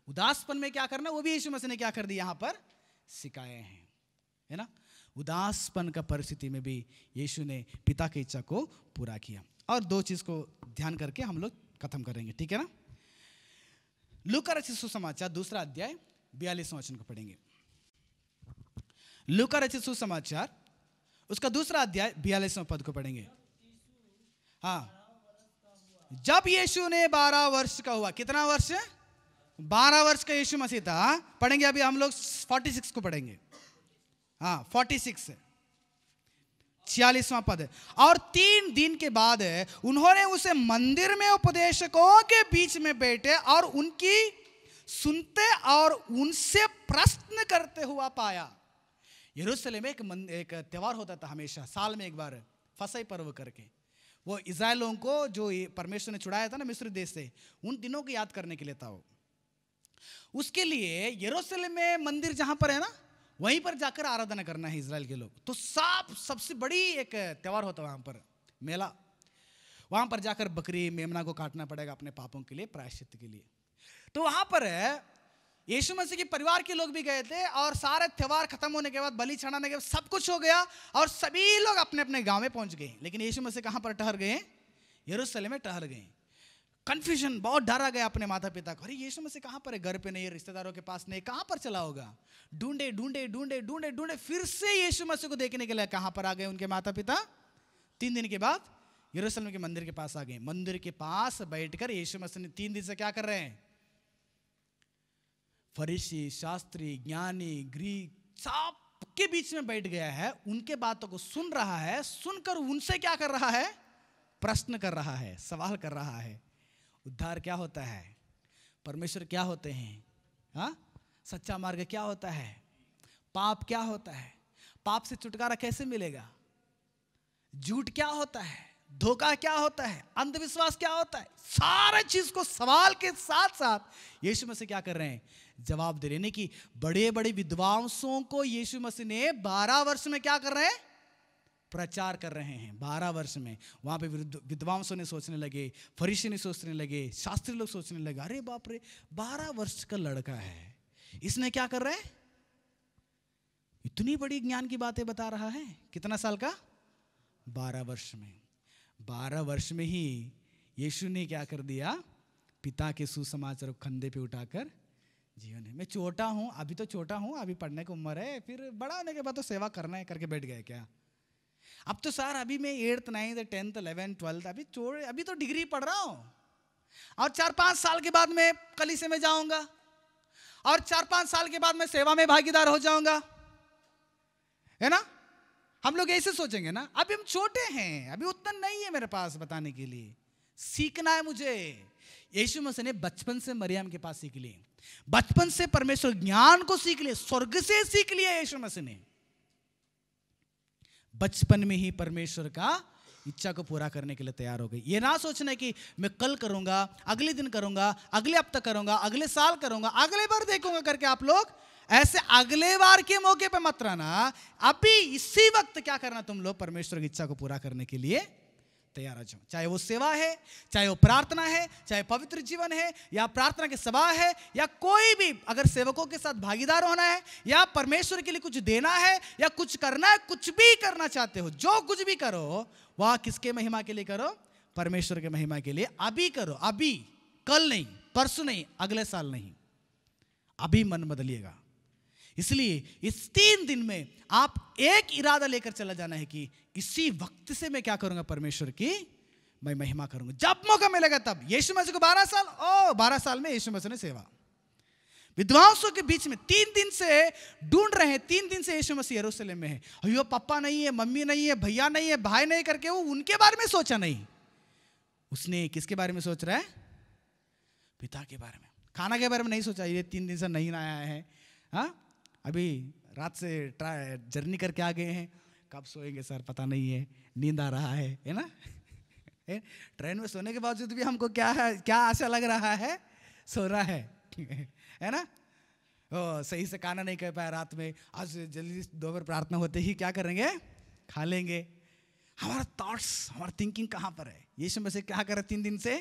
उदासपन में क्या करना वो भी यीशु मसीह ने क्या कर दिया, यहां पर सिखाए हैं, है ना। उदासपन का परिस्थिति में भी यीशु ने पिता की इच्छा को पूरा किया। और दो चीज को ध्यान करके हम लोग खत्म करेंगे, ठीक है ना। लूका रचित सुसमाचार दूसरा अध्याय 42वां वचन को पढ़ेंगे। लूका रचित सुसमाचार उसका दूसरा अध्याय 42वां पद को पढ़ेंगे। हाँ, जब यीशु ने 12 वर्ष का हुआ, कितना वर्ष? 12 वर्ष का यीशु मसीह था। पढ़ेंगे अभी हम लोग 46 को पढ़ेंगे। हाँ 46 46वां पद है। और 3 दिन के बाद उन्होंने उसे मंदिर में उपदेशकों के बीच में बैठे और उनकी सुनते और उनसे प्रश्न करते हुआ पाया। यरूशलेम में एक त्योहार होता था हमेशा, साल में एक बार, फसह पर्व करके। वो इस्राएलियों को जो परमेश्वर ने छुड़ाया था ना मिस्र देश से, उन दिनों को याद करने के लिए था वो। उसके लिए यरूशलेम में मंदिर जहां पर है ना, वहीं पर जाकर आराधना करना है इजराइल के लोग। तो सबसे बड़ी एक त्योहार होता है वहां पर, मेला। वहां पर जाकर बकरी मेमना को काटना पड़ेगा अपने पापों के लिए, प्रायश्चित के लिए। तो वहां पर यीशु मसीह के परिवार के लोग भी गए थे और सारे त्योहार खत्म होने के बाद, बलि चढ़ाने के बाद सब कुछ हो गया और सभी लोग अपने अपने गांव में पहुंच गए। लेकिन यीशु मसीह कहां पर ठहर गए? यरूशलेम में ठहर गए। कंफ्यूजन, बहुत डरा गया अपने माता पिता को। अरे यीशु मसीह कहां पर है? घर पे नहीं है, रिश्तेदारों के पास नहीं, कहां पर चला होगा? ढूंढे ढूंढे ढूंढे ढूंढे ढूंढे फिर से यीशु मसीह को देखने के लिए कहां पर आ गए उनके माता पिता? 3 दिन के बाद यरूशलेम के मंदिर के पास आ गए। मंदिर के पास बैठकर यीशु मसीह ने 3 दिन से क्या कर रहे हैं? फरीसी, शास्त्री, ज्ञानी, ग्रीक सबके बीच में बैठ गया है, उनके बातों को सुन रहा है। सुनकर उनसे क्या कर रहा है? प्रश्न कर रहा है, सवाल कर रहा है। उद्धार क्या होता है? परमेश्वर क्या होते हैं? हाँ, सच्चा मार्ग क्या होता है? पाप क्या होता है? पाप से छुटकारा कैसे मिलेगा? झूठ क्या होता है? धोखा क्या होता है? अंधविश्वास क्या होता है? सारे चीज को सवाल के साथ साथ यीशु मसीह क्या कर रहे हैं? जवाब दे रहे हैं। कि बड़े बड़े विद्वांसों को यीशु मसीह ने 12 वर्ष में क्या कर रहे हैं? प्रचार कर रहे हैं। 12 वर्ष में वहां पे विद्वांसों ने सोचने लगे, फरीसी ने सोचने लगे, शास्त्री लोग सोचने लगे, अरे बाप रे, 12 वर्ष का लड़का है, इसने क्या कर रहा है? इतनी बड़ी ज्ञान की बातें बता रहा है। कितना साल का? 12 वर्ष में। 12 वर्ष में ही यीशु ने क्या कर दिया? पिता के सुसमाचार कंधे पे उठाकर जीवन है। मैं छोटा हूं, अभी तो छोटा हूं, अभी पढ़ने की उम्र है, फिर बड़ा होने के बाद तो सेवा करना है करके बैठ गए क्या? अब तो सर अभी मैं 8th 9th 10th 11th 12th अभी तो डिग्री पढ़ रहा हूं, और 4-5 साल के बाद मैं कलीसिया में जाऊंगा, और 4-5 साल के बाद मैं सेवा में भागीदार हो जाऊंगा, है ना? हम लोग ऐसे सोचेंगे ना। अभी हम छोटे हैं, अभी उतना नहीं है मेरे पास बताने के लिए, सीखना है मुझे। यीशु मसीह ने बचपन से मरियम के पास सीख लिए, बचपन से परमेश्वर ज्ञान को सीख लिए, स्वर्ग से सीख लिया यीशु मसीह ने। बचपन में ही परमेश्वर का इच्छा को पूरा करने के लिए तैयार हो गई। ये ना सोचना कि मैं कल करूंगा, अगले दिन करूंगा, अगले हफ्ते करूंगा, अगले साल करूंगा, अगले बार देखूंगा करके आप लोग ऐसे अगले बार के मौके पे मत रहना। अभी इसी वक्त क्या करना? तुम लोग परमेश्वर की इच्छा को पूरा करने के लिए तैयार हो जाओ। चाहे वो सेवा है, चाहे वो प्रार्थना है, चाहे पवित्र जीवन है, या प्रार्थना के सभा है, या कोई भी अगर सेवकों के साथ भागीदार होना है, या परमेश्वर के लिए कुछ देना है, या कुछ करना है, कुछ भी करना चाहते हो, जो कुछ भी करो वह किसके महिमा के लिए करो? परमेश्वर के महिमा के लिए। अभी करो, अभी, कल नहीं, परसों नहीं, अगले साल नहीं, अभी मन बदलिएगा। इसलिए इस 3 दिन में आप एक इरादा लेकर चला जाना है कि इसी वक्त से मैं क्या करूंगा? परमेश्वर की मैं महिमा करूंगा। जब मौका मिलेगा तब। यीशु मसीह को 12 साल, 12 साल में यीशु मसीह ने सेवा। विद्वांसों के बीच में 3 दिन से ढूंढ रहे हैं। 3 दिन से यीशु मसीह यरूशलेम में है। अयो पापा नहीं है, मम्मी नहीं है, भैया नहीं है, भाई नहीं करके वो उनके बारे में सोचा नहीं। उसने किसके बारे में सोच रहा है? पिता के बारे में। खाना के बारे में नहीं सोचा, ये 3 दिन से नहीं आया है, हाँ अभी रात से जर्नी करके आ गए हैं, कब सोएंगे सर पता नहीं है, नींद आ रहा है ना? ट्रेन में सोने के बावजूद भी हमको क्या आशा लग रहा है? सो रहा है ना? सही से खाना नहीं कर पाया रात में, आज जल्दी दोपहर प्रार्थना होते ही क्या करेंगे? खा लेंगे। हमारा थॉट्स, हमारा थिंकिंग कहाँ पर है? यीशु मसीह क्या कर रहे 3 दिन से?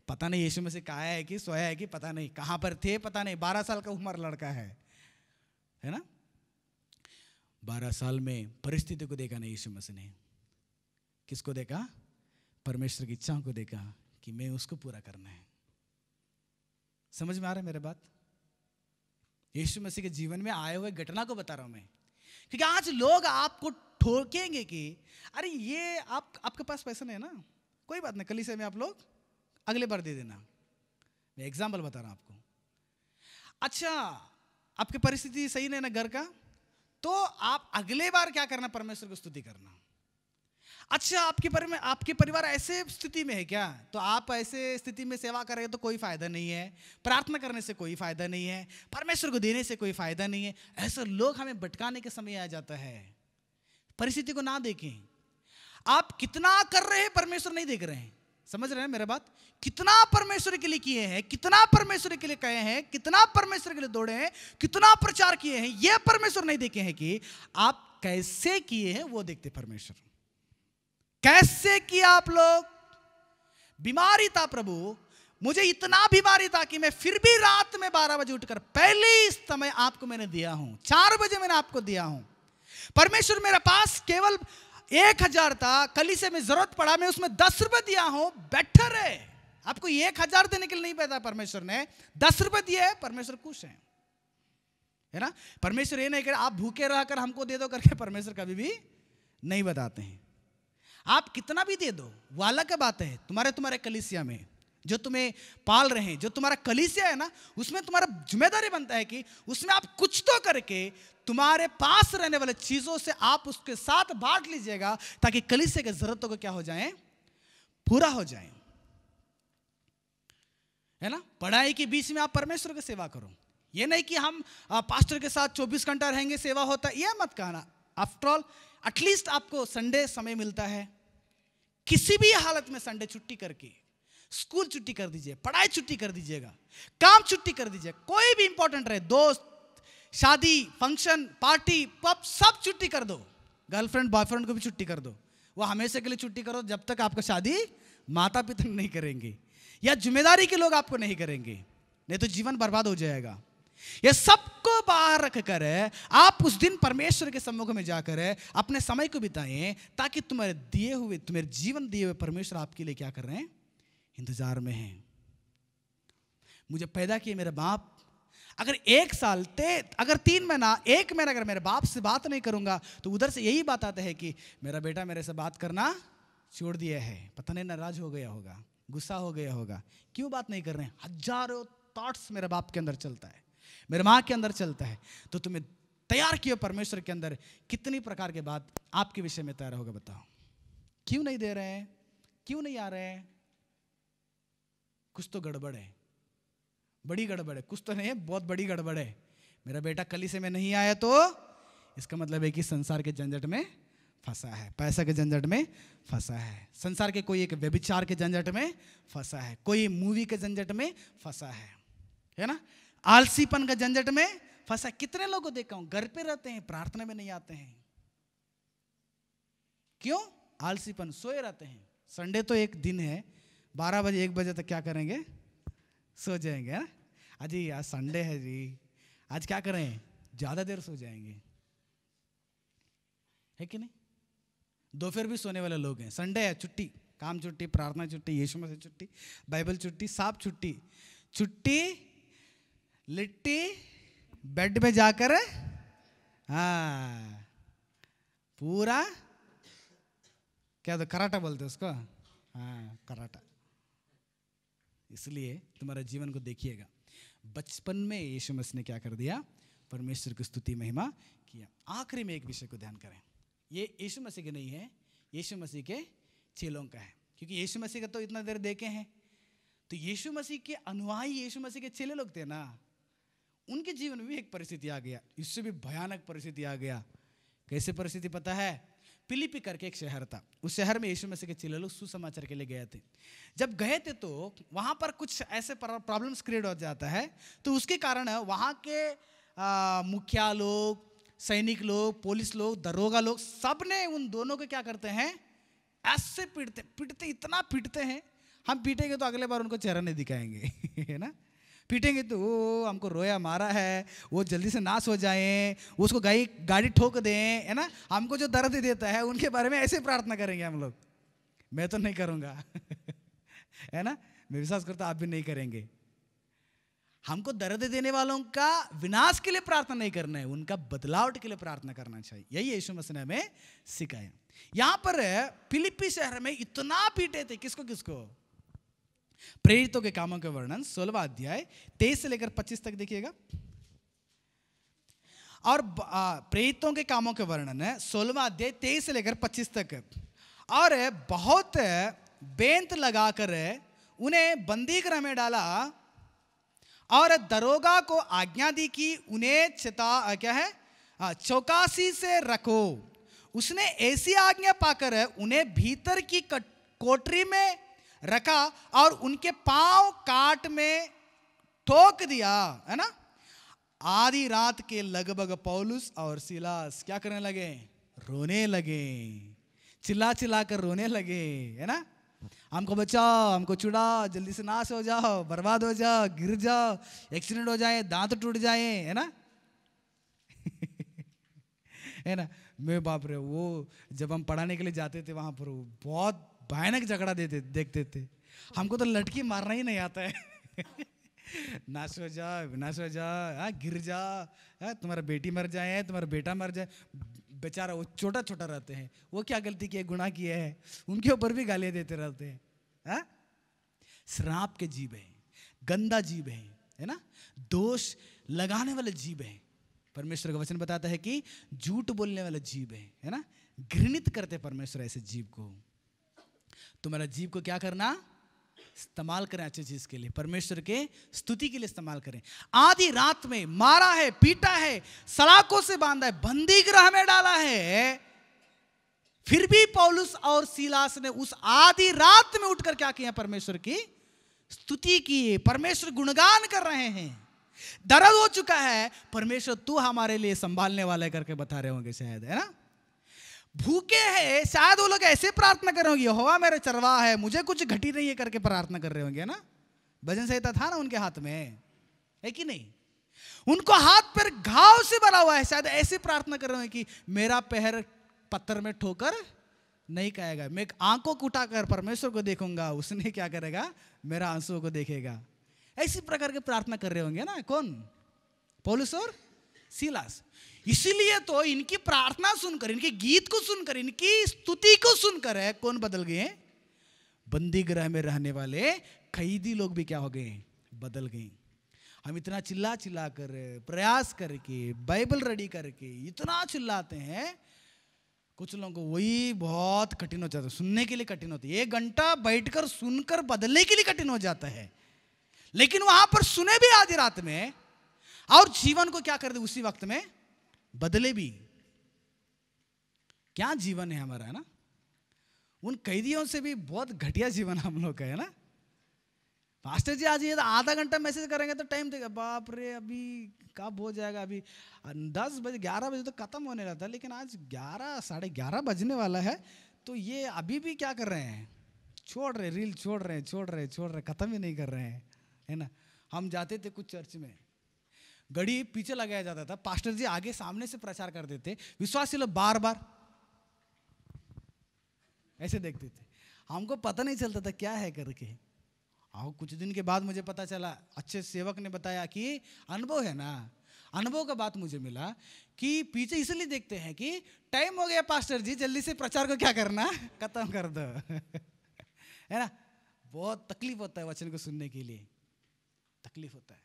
पता नहीं यीशु मसीह कहा है कि सोया है कि पता नहीं, कहाँ पर थे पता नहीं। 12 साल का उम्र लड़का है ना? 12 साल में परिस्थिति को देखा नहीं यीशु मसीह ने। किसको देखा? परमेश्वर की इच्छाओं को देखा कि मैं उसको पूरा करना है। समझ में आ रहा है मेरे बात? यीशु मसीह के जीवन में आए हुए घटना को बता रहा हूं मैं, क्योंकि आज लोग आपको ठोकेंगे कि अरे ये आपके पास पैसा नहीं है ना, कोई बात नहीं, कलीसिया में आप लोग अगले बार दे देना। मैं एग्जाम्पल बता रहा हूं आपको। अच्छा, आपकी परिस्थिति सही नहीं ना घर का, तो आप अगले बार क्या करना, परमेश्वर की स्तुति करना। अच्छा, आपके परिवार ऐसे स्थिति में है क्या, तो आप ऐसे स्थिति में सेवा करेंगे तो कोई फायदा नहीं है, प्रार्थना करने से कोई फायदा नहीं है, परमेश्वर को देने से कोई फायदा नहीं है। ऐसे लोग हमें भटकाने के समय आ जाता है। परिस्थिति को ना देखें, आप कितना कर रहे हैं परमेश्वर नहीं देख रहे हैं। समझ रहे हैं मेरा बात? कितना परमेश्वर के लिए किए हैं, कितना परमेश्वर के लिए कहे हैं, कितना परमेश्वर के लिए दौड़े हैं, कितना प्रचार किए हैं, यह परमेश्वर नहीं देखे हैं कि आप कैसे किए हैं, वो देखते परमेश्वर। कैसे किया आप लोग? बीमारी था प्रभु, मुझे इतना बीमारी था कि मैं फिर भी रात में 12 बजे उठकर पहले इस समय आपको मैंने दिया हूं, 4 बजे मैंने आपको दिया हूं। परमेश्वर, मेरे पास केवल 1000 था, कलीसिया में जरूरत पड़ा, मैं उसमें 10 रुपए दिया हूं, बेटर है। आपको 1000 देने के लिए नहीं पैदा परमेश्वर ने, 10 रुपए दिए है, परमेश्वर खुश है ना। परमेश्वर ये नहीं कर आप भूखे रहकर हमको दे दो करके परमेश्वर कभी भी नहीं बताते हैं। आप कितना भी दे दो, वो अलग की बात है। तुम्हारे कलीसिया में जो तुम्हें पाल रहे हैं, जो तुम्हारा कलीसिया है ना, उसमें तुम्हारा जिम्मेदारी बनता है कि उसमें आप कुछ तो करके तुम्हारे पास रहने वाले चीजों से आप उसके साथ बांट लीजिएगा, ताकि कलीसिया की जरूरतों को क्या हो जाए, पूरा हो जाए, है ना। पढ़ाई के बीच में आप परमेश्वर की सेवा करो। ये नहीं कि हम पास्टर के साथ 24 घंटा रहेंगे, सेवा होता है, ये मत कहना। आफ्टर ऑल एटलीस्ट आपको संडे समय मिलता है, किसी भी हालत में संडे छुट्टी करके स्कूल छुट्टी कर दीजिए, पढ़ाई छुट्टी कर दीजिएगा, काम छुट्टी कर दीजिए, कोई भी इंपॉर्टेंट रहे, दोस्त, शादी, फंक्शन, पार्टी, पब, सब छुट्टी कर दो। गर्लफ्रेंड बॉयफ्रेंड को भी छुट्टी कर दो, वो हमेशा के लिए छुट्टी करो जब तक आपका शादी माता पिता नहीं करेंगे या जिम्मेदारी के लोग आपको नहीं करेंगे, नहीं तो जीवन बर्बाद हो जाएगा। ये सबको बाहर रखकर आप उस दिन परमेश्वर के सम्मुख में जाकर अपने समय को बिताएं, ताकि तुम्हारे जीवन दिए हुए परमेश्वर आपके लिए क्या कर रहे हैं, इंतजार में हैं। मुझे पैदा किए मेरे बाप, अगर 1 साल अगर 3 महीना 1 महीना अगर मेरे बाप से बात नहीं करूंगा, तो उधर से यही बात आता है कि मेरा बेटा मेरे से बात करना छोड़ दिया है, पता नहीं नाराज हो गया होगा, गुस्सा हो गया होगा, क्यों बात नहीं कर रहे हैं। हजारों थॉट्स मेरे बाप के अंदर चलता है, मेरे माँ के अंदर चलता है। तो तुम्हें तैयार किए परमेश्वर के अंदर कितनी प्रकार के बात आपके विषय में तैयार होगा, बताओ। क्यों नहीं दे रहे हैं, क्यों नहीं आ रहे हैं? कुछ तो गड़बड़ है, बड़ी गड़बड़ है, कुछ तो नहीं है, बहुत बड़ी गड़बड़ है। मेरा बेटा कलीसिया में नहीं आया तो इसका मतलब है कि संसार के झंझट में फंसा है, पैसा के झंझट में फंसा है, संसार के कोई एक व्यभिचार के झंझट में फंसा है, कोई मूवी के झंझट में फंसा है ना, आलसीपन का झंझट में फंसा। कितने लोगों को देखा हूं, घर पे रहते हैं, प्रार्थना में नहीं आते हैं। क्यों? आलसीपन, सोए रहते हैं। संडे तो एक दिन है, 12 बजे 1 बजे तक क्या करेंगे, सो जाएंगे, है ना। अजी आज संडे है जी, आज क्या करें, ज्यादा देर सो जाएंगे, है कि नहीं। दोपहर भी सोने वाले लोग हैं। संडे है, छुट्टी, काम छुट्टी, प्रार्थना छुट्टी, यीशु मसीह छुट्टी, बाइबल छुट्टी, सब छुट्टी, छुट्टी, लिट्टी, बेड पे जाकर हाँ पूरा क्या तो कराटा बोलते उसको, हाँ कराटा। इसलिए तुम्हारा जीवन को देखिएगा, बचपन में यीशु मसीह ने क्या कर दिया, परमेश्वर की स्तुति महिमा किया। आखिरी में एक विषय को ध्यान करें, ये यीशु मसीह के नहीं है, यीशु मसीह के चेलों का है, क्योंकि यीशु मसीह का तो इतना देर देखे हैं, तो यीशु मसीह के अनुयायी, यीशु मसीह के चेले लोग थे ना, उनके जीवन में भी एक परिस्थिति आ गया, इससे भी भयानक परिस्थिति आ गया। कैसे परिस्थिति पता है? फिलिप्पी करके एक शहर था, उस शहर में यीशु मसीह के चेले लोग सुसमाचार के लिए गए थे। जब गए थे तो वहां पर कुछ ऐसे प्रॉब्लम्स क्रिएट हो जाता है, तो उसके कारण वहां के मुखिया लोग, सैनिक लोग, पुलिस लोग, दरोगा लोग, सब ने उन दोनों को क्या करते हैं, ऐसे पीटते, इतना पीटते हैं, हम पीटेंगे तो अगले बार उनको चेहरा नहीं दिखाएंगे है ना, पीटेंगे तो वो हमको रोया मारा है, वो जल्दी से नाश हो जाए, उसको गाड़ी ठोक दें, है ना, हमको जो दर्द देता है उनके बारे में ऐसे प्रार्थना करेंगे हम लोग। मैं तो नहीं करूँगा है ना, मैं विश्वास करता आप भी नहीं करेंगे। हमको दर्द देने वालों का विनाश के लिए प्रार्थना नहीं करना है, उनका बदलावट के लिए प्रार्थना करना चाहिए। यही यीशु मसीह ने हमें सिखाया। यहां पर फिलिप्पी शहर में इतना पीटे थे, किसको किसको? प्रेरितों के कामों के वर्णन 16वां अध्याय 23 से लेकर 25 तक देखिएगा। और प्रेरितों के कामों के वर्णन है 16वां अध्याय 23 से लेकर 25 तक। और बहुत बेंत लगाकर उन्हें बंदी गृह में डाला और दरोगा को आज्ञा दी कि उन्हें चौकसी से रखो। उसने ऐसी आज्ञा पाकर उन्हें भीतर की कोठरी में रखा और उनके पांव काट में ठोक दिया, है ना। आधी रात के लगभग पौलुस और सीलास क्या करने लगे? रोने लगे, चिल्ला चिल्ला कर रोने लगे, है ना। हमको बचाओ, हमको छुड़ाओ, जल्दी से नाश हो जाओ, बर्बाद हो जाओ, गिर जाओ, एक्सीडेंट हो जाए, दांत टूट जाए, है ना। है ना। मैं बाप रे, वो जब हम पढ़ाने के लिए जाते थे वहां पर बहुत भयानक झगड़ा देखते थे। हमको तो लटकी मारना ही नहीं आता है। नाश हो जा, विनाश हो जा, गिर जा, तुम्हारा बेटी मर जाए, तुम्हारा बेटा मर जाए। बेचारा वो छोटा छोटा रहते हैं, वो क्या गलती किया, गुनाह किया है, उनके ऊपर भी गालियां देते रहते हैं। श्राप के जीव है, गंदा जीव है ना, दोष लगाने वाले जीव है। परमेश्वर का वचन बताता है कि झूठ बोलने वाला जीव है ना। घृणित करते परमेश्वर ऐसे जीव को। तुम्हारा जीव को क्या करना? इस्तेमाल करें अच्छी चीज के लिए, परमेश्वर के स्तुति के लिए इस्तेमाल करें। आधी रात में मारा है, पीटा है, सलाखों से बांधा है, बंदी गृह में डाला है, फिर भी पौलुस और सीलास ने उस आधी रात में उठकर क्या किया? परमेश्वर की स्तुति की, परमेश्वर गुणगान कर रहे हैं। दर्द हो चुका है, परमेश्वर तू हमारे लिए संभालने वाला है करके बता रहे होंगे शायद, है ना। भूखे हैं, शायद वो लोग ऐसे प्रार्थना कर रहे होंगे, यहोवा मेरे चरवाहा है, मुझे कुछ घटी नहीं है करके प्रार्थना कर रहे होंगे ना। भजन संहिता था ना उनके हाथ में, है कि नहीं। उनको हाथ पर घाव से भरा हुआ है, शायद ऐसे प्रार्थना कर रहे होंगे कि मेरा पैर पत्थर में ठोकर नहीं खाएगा, मैं आंखों को उठाकर परमेश्वर को देखूंगा, उसने क्या करेगा? मेरा आंसुओं को देखेगा। ऐसी प्रकार के प्रार्थना कर रहे होंगे ना। कौन? पौलुस और सीलास। इसीलिए तो इनकी प्रार्थना सुनकर, इनके गीत को सुनकर, इनकी स्तुति को सुनकर है कौन बदल गए? बंदी गृह में रहने वाले कैदी लोग भी क्या हो गए? बदल गए। हम इतना चिल्ला चिल्ला कर, प्रयास करके, बाइबल रेडी करके इतना चिल्लाते हैं, कुछ लोगों को वही बहुत कठिन हो जाता है, सुनने के लिए कठिन होता है। 1 घंटा बैठकर सुनकर बदलने के लिए कठिन हो जाता है, लेकिन वहां पर सुने भी आधी रात में और जीवन को क्या कर दे उसी वक्त में बदले भी। क्या जीवन है हमारा, है ना। उन कैदियों से भी बहुत घटिया जीवन हम लोग का, है ना। पास्टर जी आज ये आधा घंटा मैसेज करेंगे तो टाइम देगा, बाप रे अभी कब हो जाएगा, अभी 10 बजे 11 बजे तो खत्म होने रहता है, लेकिन आज 11 साढ़े 11 बजने वाला है, तो ये अभी भी क्या कर रहे हैं? छोड़ रहे, रील छोड़ रहे, खत्म ही नहीं कर रहे हैं, है ना। हम जाते थे कुछ चर्च में, घड़ी पीछे लगाया जाता था, पास्टर जी आगे सामने से प्रचार कर देते, विश्वासी लोग बार बार ऐसे देखते थे, हमको पता नहीं चलता था क्या है करके। और कुछ दिन के बाद मुझे पता चला, अच्छे सेवक ने बताया कि अनुभव है ना, अनुभव का बात मुझे मिला कि पीछे इसलिए देखते हैं कि टाइम हो गया पास्टर जी, जल्दी से प्रचार को क्या करना, खत्म कर दो। है ना। बहुत तकलीफ होता है वचन को सुनने के लिए, तकलीफ होता है।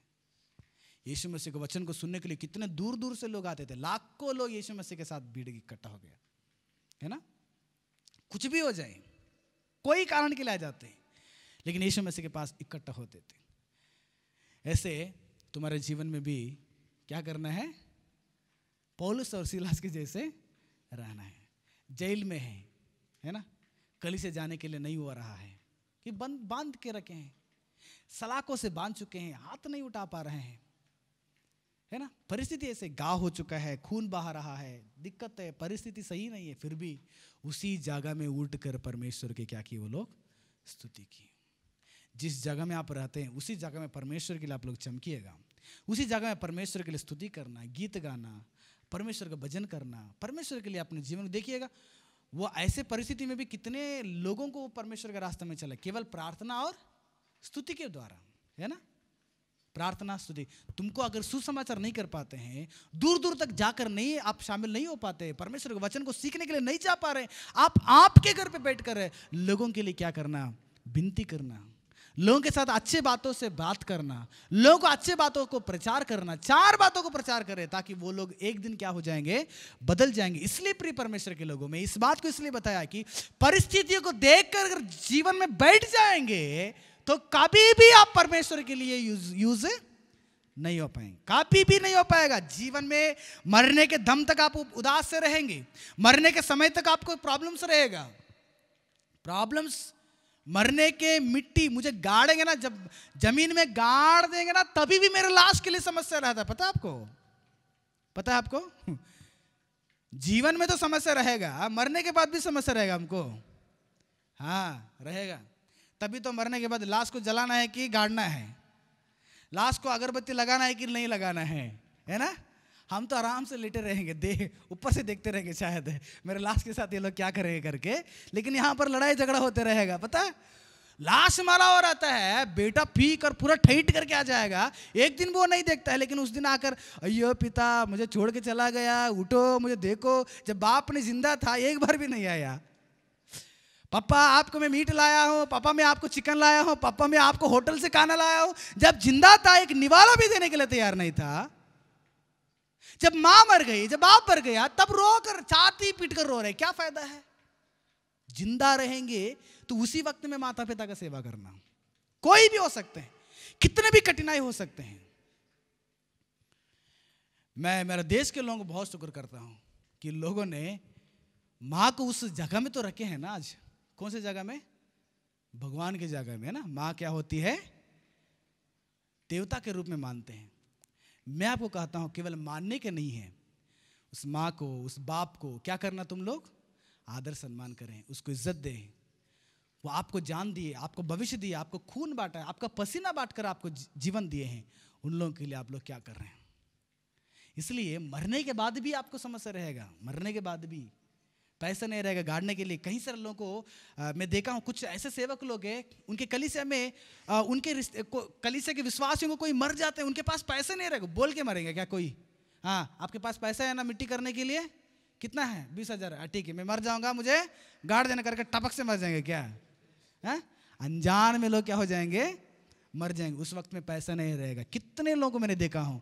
यीशु मसीह के वचन को सुनने के लिए कितने दूर दूर से लोग आते थे, लाखों लोग यीशु मसीह के साथ भीड़ इकट्ठा हो गया, है ना। कुछ भी हो जाए, कोई कारण के लिए आ जाते हैं, लेकिन यीशु मसीह के पास इकट्ठा होते थे। ऐसे तुम्हारे जीवन में भी क्या करना है? पौलुस और सीलास के जैसे रहना है। जेल में है ना, कली से जाने के लिए नहीं हो रहा है कि बांध के रखे हैं, सलाखों से बांध चुके हैं, हाथ नहीं उठा पा रहे हैं, है ना। परिस्थिति ऐसे गाँव हो चुका है, खून बहा रहा है, दिक्कत है, परिस्थिति सही नहीं है, फिर भी उसी जगह में उठकर परमेश्वर के क्या की वो लोग स्तुति की। जिस जगह में आप रहते हैं उसी जगह में परमेश्वर के लिए आप लोग चमकिएगा, उसी जगह में परमेश्वर के लिए स्तुति करना, गीत गाना, परमेश्वर का भजन करना, परमेश्वर के लिए अपने जीवन को देखिएगा। वो ऐसे परिस्थिति में भी कितने लोगों को परमेश्वर के रास्ते में चला, केवल प्रार्थना और स्तुति के द्वारा, है ना। प्रार्थना स्तुति। तुमको अगर सुसमाचार नहीं कर पाते हैं, दूर दूर तक जाकर नहीं आप शामिल नहीं हो पाते, परमेश्वर के वचन को सीखने के लिए नहीं जा पा रहे, आप आपके घर पे बैठकर लोगों के लिए क्या करना, विनती करना, लोगों के साथ अच्छे बातों से बात करना, लोगों को अच्छे बातों को प्रचार करना, 4 बातों को प्रचार करें ताकि वो लोग एक दिन क्या हो जाएंगे, बदल जाएंगे। इसलिए प्रिय परमेश्वर के लोगों में इस बात को इसलिए बताया कि परिस्थितियों को देखकर अगर जीवन में बैठ जाएंगे तो कभी भी आप परमेश्वर के लिए यूज नहीं हो पाएंगे, कभी भी नहीं हो पाएगा। जीवन में मरने के दम तक आप उदास से रहेंगे, मरने के समय तक आपको प्रॉब्लम्स रहेगा। प्रॉब्लम्स मरने के मिट्टी मुझे गाड़ेंगे ना, जब जमीन में गाड़ देंगे ना, तभी भी मेरे लाश के लिए समस्या रहता है। पता है आपको, पता है आपको? जीवन में तो समस्या रहेगा, मरने के बाद भी समस्या रहेगा हमको। हाँ रहेगा। तभी तो मरने के बाद लाश को जलाना है कि गाड़ना है, लाश को अगरबत्ती लगाना है कि नहीं लगाना है ना? हम तो आराम से लेटे रहेंगे, ऊपर से देखते रहेंगे शायद मेरे लाश के साथ ये लोग क्या करेंगे करके, लेकिन यहाँ पर लड़ाई झगड़ा होते रहेगा। पता है, लाश मारा हो रहता है, बेटा पी कर पूरा ठईट करके आ जाएगा, एक दिन वो नहीं देखता है, लेकिन उस दिन आकर अयो पिता मुझे छोड़ के चला गया, उठो मुझे देखो। जब बाप ने जिंदा था एक बार भी नहीं आया, पापा आपको मैं मीट लाया हूँ, पापा मैं आपको चिकन लाया हूँ, पापा मैं आपको होटल से खाना लाया हूँ। जब जिंदा था एक निवाला भी देने के लिए तैयार नहीं था। जब मां मर गई, जब बाप मर गया, तब रो कर छाती पीट कर रो रहे, क्या फायदा है? जिंदा रहेंगे तो उसी वक्त में माता पिता का सेवा करना। कोई भी हो सकते हैं, कितने भी कठिनाई हो सकते हैं। मैं मेरे देश के लोगों को बहुत शुक्र करता हूं कि लोगों ने मां को उस जगह में तो रखे हैं ना। आज कौन सी जगह में? भगवान की जगह में, है ना। मां क्या होती है? देवता के रूप में मानते हैं। मैं आपको कहता हूं केवल मानने के नहीं है, उस मां को, उस बाप को क्या करना, तुम लोग आदर सम्मान करें, उसको इज्जत दें। वो आपको जान दिए, आपको भविष्य दिए, आपको खून बांटा, आपका पसीना बांटकर आपको जीवन दिए हैं, उन लोगों के लिए आप लोग क्या कर रहे हैं? इसलिए मरने के बाद भी आपको समस्या रहेगा, मरने के बाद भी पैसा नहीं रहेगा गाड़ने के लिए। कई सारे लोगों को मैं देखा हूँ, कुछ ऐसे सेवक लोग हैं, उनके कलीसिया में उनके कलीसिया के विश्वासियों को कोई मर जाते हैं, उनके पास पैसे नहीं रहेगा, बोल के मरेंगे क्या कोई? हाँ आपके पास पैसा है ना मिट्टी करने के लिए? कितना है? 20,000। ठीक है मैं मर जाऊंगा, मुझे गाड़ देना करके टपक से मर जाएंगे क्या? है अनजान में लोग क्या हो जाएंगे? मर जाएंगे। उस वक्त में पैसा नहीं रहेगा। कितने लोगों को मैंने देखा हूं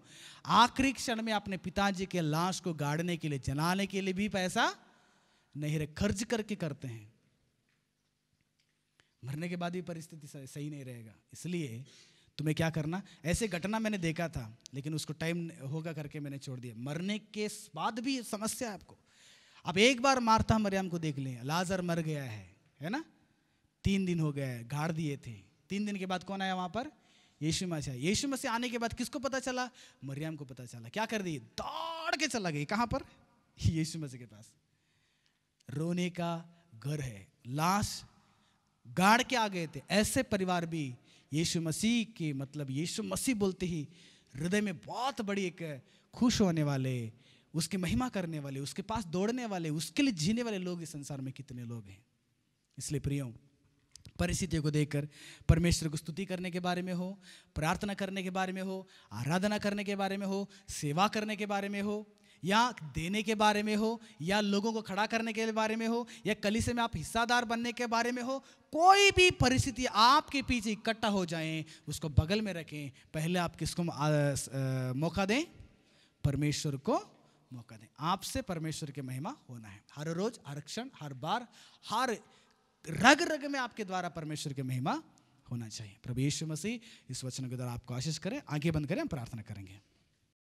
आखिरी क्षण में अपने पिताजी के लाश को गाड़ने के लिए, जलाने के लिए भी पैसा नहीं रहे, खर्च करके करते हैं। मरने के बाद भी परिस्थिति सही नहीं रहेगा। इसलिए तुम्हें क्या करना, ऐसे घटना मैंने देखा था लेकिन उसको टाइम होगा करके मैंने छोड़ दिया। मरने के बाद भी समस्या है आपको। अब एक बार मार्था मरियम को देख लें, लाजर मर गया है ना, 3 दिन हो गए, गाड़ दिए थे। 3 दिन के बाद कौन आया वहां पर? यीशु मसीह। यीशु मसीह आने के बाद किसको पता चला? मरियम को पता चला। क्या कर दी? दौड़ के चला गई। कहां पर? यीशु मसीह के पास। रोने का घर है, लाश गाड़ के आ गए थे। ऐसे परिवार भी यीशु मसीह के, मतलब यीशु मसीह बोलते ही हृदय में बहुत बड़ी एक खुश होने वाले, उसकी महिमा करने वाले, उसके पास दौड़ने वाले, उसके लिए जीने वाले लोग इस संसार में कितने लोग हैं। इसलिए प्रियो, परिस्थितियों को देखकर परमेश्वर को स्तुति करने के बारे में हो, प्रार्थना करने के बारे में हो, आराधना करने के बारे में हो, सेवा करने के बारे में हो, या देने के बारे में हो, या लोगों को खड़ा करने के बारे में हो, या कलीसिया में आप हिस्सादार बनने के बारे में हो, कोई भी परिस्थिति आपके पीछे इकट्ठा हो जाएं, उसको बगल में रखें। पहले आप किसको मौका दें? परमेश्वर को मौका दें। आपसे परमेश्वर की महिमा होना है हर रोज, हर क्षण, हर बार, हर रग रग में आपके द्वारा परमेश्वर की महिमा होना चाहिए। प्रभु यीशु मसीह इस वचन के द्वारा आपको आशीष करें। आंखें बंद करें, हम प्रार्थना करेंगे।